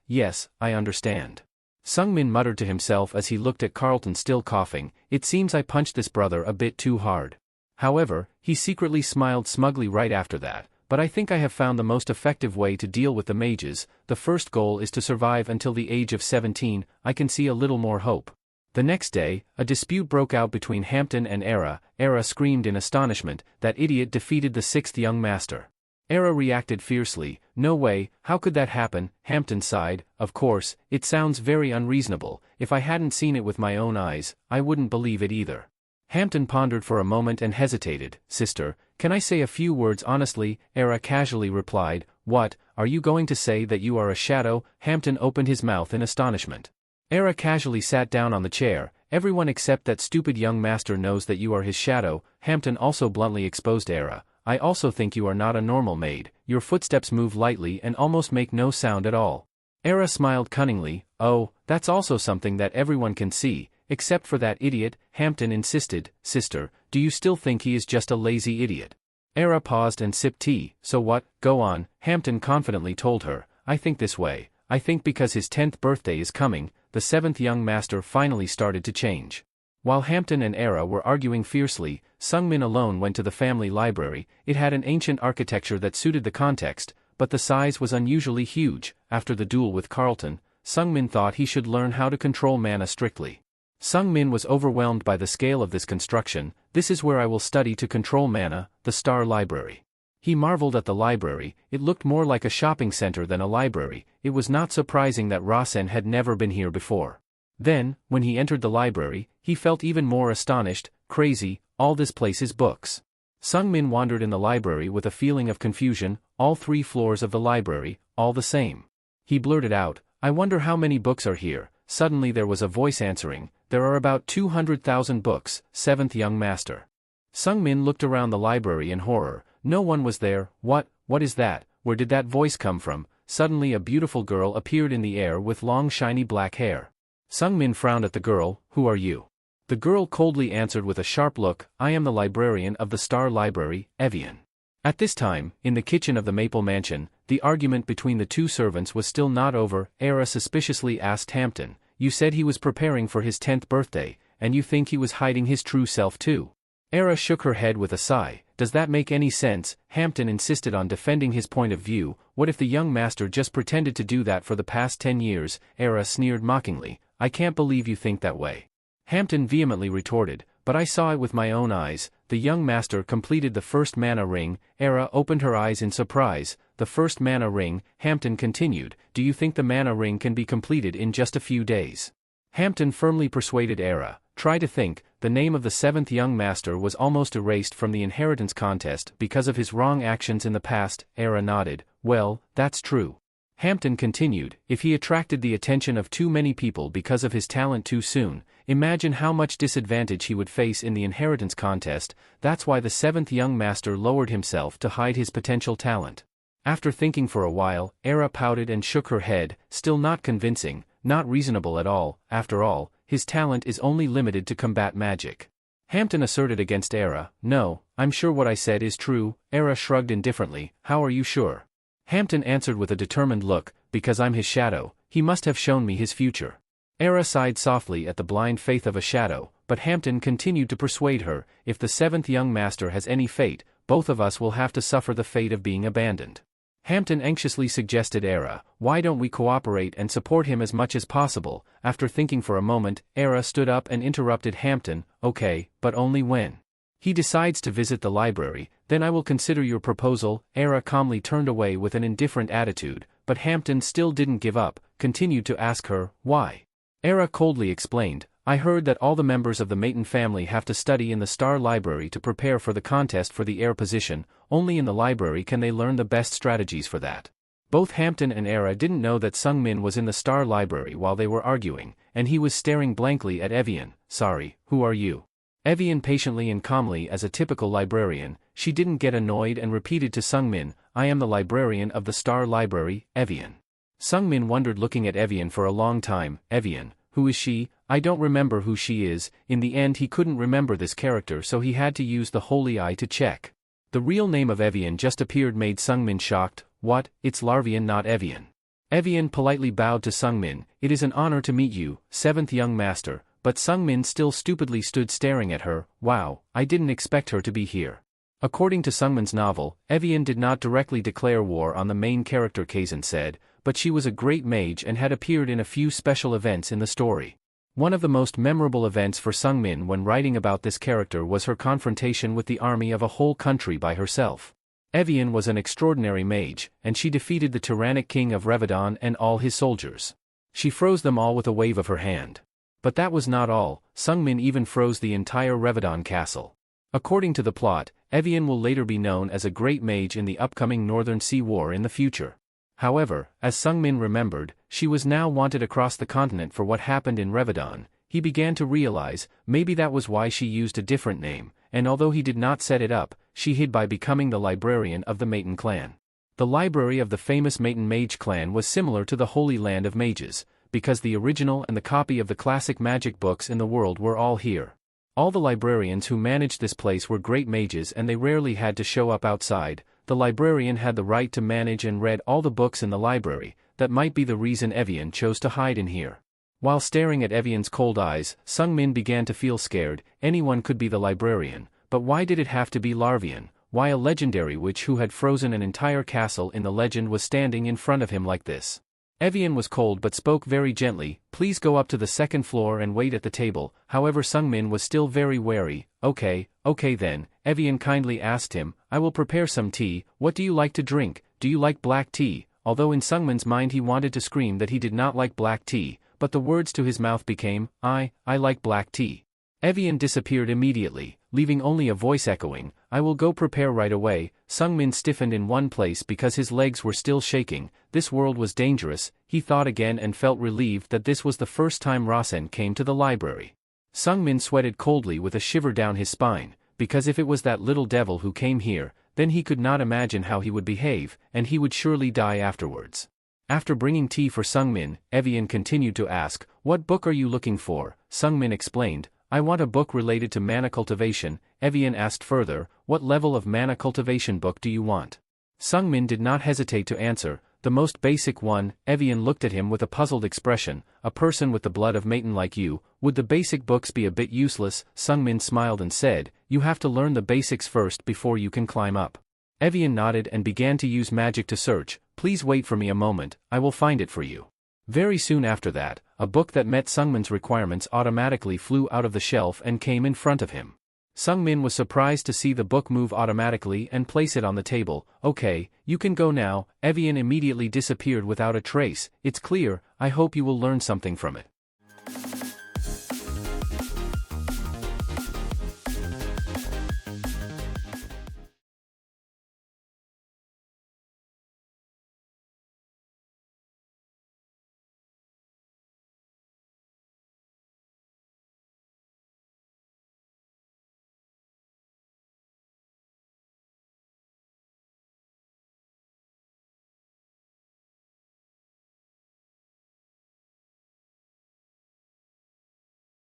I understand." Sungmin muttered to himself as he looked at Carlton still coughing, "It seems I punched this brother a bit too hard." However, he secretly smiled smugly right after that. "But I think I have found the most effective way to deal with the mages. The first goal is to survive until the age of 17, I can see a little more hope." The next day, a dispute broke out between Hampton and Era. Era screamed in astonishment, "That idiot defeated the sixth young master." Era reacted fiercely, "No way, how could that happen?" Hampton sighed, "Of course, it sounds very unreasonable. If I hadn't seen it with my own eyes, I wouldn't believe it either." Hampton pondered for a moment and hesitated. "Sister, can I say a few words honestly?" Era casually replied, "What, are you going to say that you are a shadow?" Hampton opened his mouth in astonishment. Era casually sat down on the chair. "Everyone except that stupid young master knows that you are his shadow." Hampton also bluntly exposed Era. "I also think you are not a normal maid. Your footsteps move lightly and almost make no sound at all." Era smiled cunningly. "Oh, that's also something that everyone can see, except for that idiot." Hampton insisted, "Sister, do you still think he is just a lazy idiot?" Era paused and sipped tea. "So what? Go on," Hampton confidently told her. "I think this way. I think because his 10th birthday is coming, the 7th young master finally started to change." While Hampton and Era were arguing fiercely, Sungmin alone went to the family library. It had an ancient architecture that suited the context, but the size was unusually huge. After the duel with Carlton, Sungmin thought he should learn how to control mana strictly. Sungmin was overwhelmed by the scale of this construction. "This is where I will study to control mana, the Star Library." He marveled at the library. It looked more like a shopping center than a library. It was not surprising that Rasen had never been here before. Then, when he entered the library, he felt even more astonished. "Crazy, all this place is books." Sungmin wandered in the library with a feeling of confusion. All 3 floors of the library, all the same. He blurted out, "I wonder how many books are here." Suddenly there was a voice answering, "There are about 200,000 books, 7th young master." Sungmin looked around the library in horror. No one was there. What is that? Where did that voice come from?" Suddenly a beautiful girl appeared in the air with long shiny black hair. Sungmin frowned at the girl. "Who are you?" The girl coldly answered with a sharp look, "I am the librarian of the Star Library, Evian." At this time, in the kitchen of the Maple Mansion, the argument between the 2 servants was still not over. Era suspiciously asked Hampton, "You said he was preparing for his 10th birthday, and you think he was hiding his true self too?" Era shook her head with a sigh. "Does that make any sense?" Hampton insisted on defending his point of view. "What if the young master just pretended to do that for the past 10 years? Era sneered mockingly. "I can't believe you think that way." Hampton vehemently retorted, "But I saw it with my own eyes. The young master completed the first mana ring." Era opened her eyes in surprise. "The first mana ring," Hampton continued. "Do you think the mana ring can be completed in just a few days?" Hampton firmly persuaded Heir. Try to think, the name of the seventh young master was almost erased from the inheritance contest because of his wrong actions in the past. Heir nodded. Well, that's true. Hampton continued, if he attracted the attention of too many people because of his talent too soon, imagine how much disadvantage he would face in the inheritance contest. That's why the seventh young master lowered himself to hide his potential talent. After thinking for a while, Heir pouted and shook her head, still not convincing, not reasonable at all. After all, his talent is only limited to combat magic. Hampton asserted against Heir. No, I'm sure what I said is true. Heir shrugged indifferently. How are you sure? Hampton answered with a determined look, because I'm his shadow, he must have shown me his future. Heir sighed softly at the blind faith of a shadow, but Hampton continued to persuade her, if the seventh young master has any fate, both of us will have to suffer the fate of being abandoned. Hampton anxiously suggested Heir, why don't we cooperate and support him as much as possible? After thinking for a moment, Heir stood up and interrupted Hampton, okay, but only when he decides to visit the library, then I will consider your proposal. Heir calmly turned away with an indifferent attitude, but Hampton still didn't give up, continued to ask her, why? Heir coldly explained, I heard that all the members of the Mayton family have to study in the Star Library to prepare for the contest for the heir position. Only in the library can they learn the best strategies for that. Both Hampton and Heir didn't know that Sungmin was in the Star Library while they were arguing, and he was staring blankly at Evian. Sorry, who are you? Evian patiently and calmly as a typical librarian, she didn't get annoyed and repeated to Sungmin, I am the librarian of the Star Library, Evian. Sungmin wondered looking at Evian for a long time. Evian, who is she? I don't remember who she is. In the end he couldn't remember this character so he had to use the holy eye to check. The real name of Evian just appeared made Sungmin shocked. What? It's Larvian, not Evian. Evian politely bowed to Sungmin. It is an honor to meet you, seventh young master, but Sungmin still stupidly stood staring at her. Wow, I didn't expect her to be here. According to Sungmin's novel, Evian did not directly declare war on the main character Kazan said, but she was a great mage and had appeared in a few special events in the story. One of the most memorable events for Sungmin when writing about this character was her confrontation with the army of a whole country by herself. Evian was an extraordinary mage, and she defeated the tyrannic king of Revadon and all his soldiers. She froze them all with a wave of her hand. But that was not all, Sungmin even froze the entire Revadon castle. According to the plot, Evian will later be known as a great mage in the upcoming Northern Sea War in the future. However, as Sungmin remembered, she was now wanted across the continent for what happened in Revadon. He began to realize, maybe that was why she used a different name, and although he did not set it up, she hid by becoming the librarian of the Mayton clan. The library of the famous Mayton mage clan was similar to the Holy Land of Mages, because the original and the copy of the classic magic books in the world were all here. All the librarians who managed this place were great mages and they rarely had to show up outside. The librarian had the right to manage and read all the books in the library. That might be the reason Evian chose to hide in here. While staring at Evian's cold eyes, Sungmin began to feel scared. Anyone could be the librarian, but why did it have to be Larvian? Why a legendary witch who had frozen an entire castle in the legend was standing in front of him like this? Evian was cold but spoke very gently, please go up to the second floor and wait at the table. However, Sungmin was still very wary. Okay then, Evian kindly asked him, I will prepare some tea. What do you like to drink? Do you like black tea? Although in Sungmin's mind he wanted to scream that he did not like black tea, but the words to his mouth became, I like black tea. Evian disappeared immediately, leaving only a voice echoing, I will go prepare right away. Sungmin stiffened in one place because his legs were still shaking. This world was dangerous, he thought again and felt relieved that this was the first time Rasen came to the library. Sungmin sweated coldly with a shiver down his spine, because if it was that little devil who came here, then he could not imagine how he would behave, and he would surely die afterwards. After bringing tea for Sungmin, Evian continued to ask, what book are you looking for? Sungmin explained, I want a book related to mana cultivation. Evian asked further, what level of mana cultivation book do you want? Sungmin did not hesitate to answer, the most basic one. Evian looked at him with a puzzled expression, a person with the blood of Mayton like you, would the basic books be a bit useless? Sungmin smiled and said, you have to learn the basics first before you can climb up. Evian nodded and began to use magic to search, please wait for me a moment, I will find it for you. Very soon after that, a book that met Sungmin's requirements automatically flew out of the shelf and came in front of him. Sungmin was surprised to see the book move automatically and place it on the table. Okay, you can go now. Evian immediately disappeared without a trace. It's clear, I hope you will learn something from it.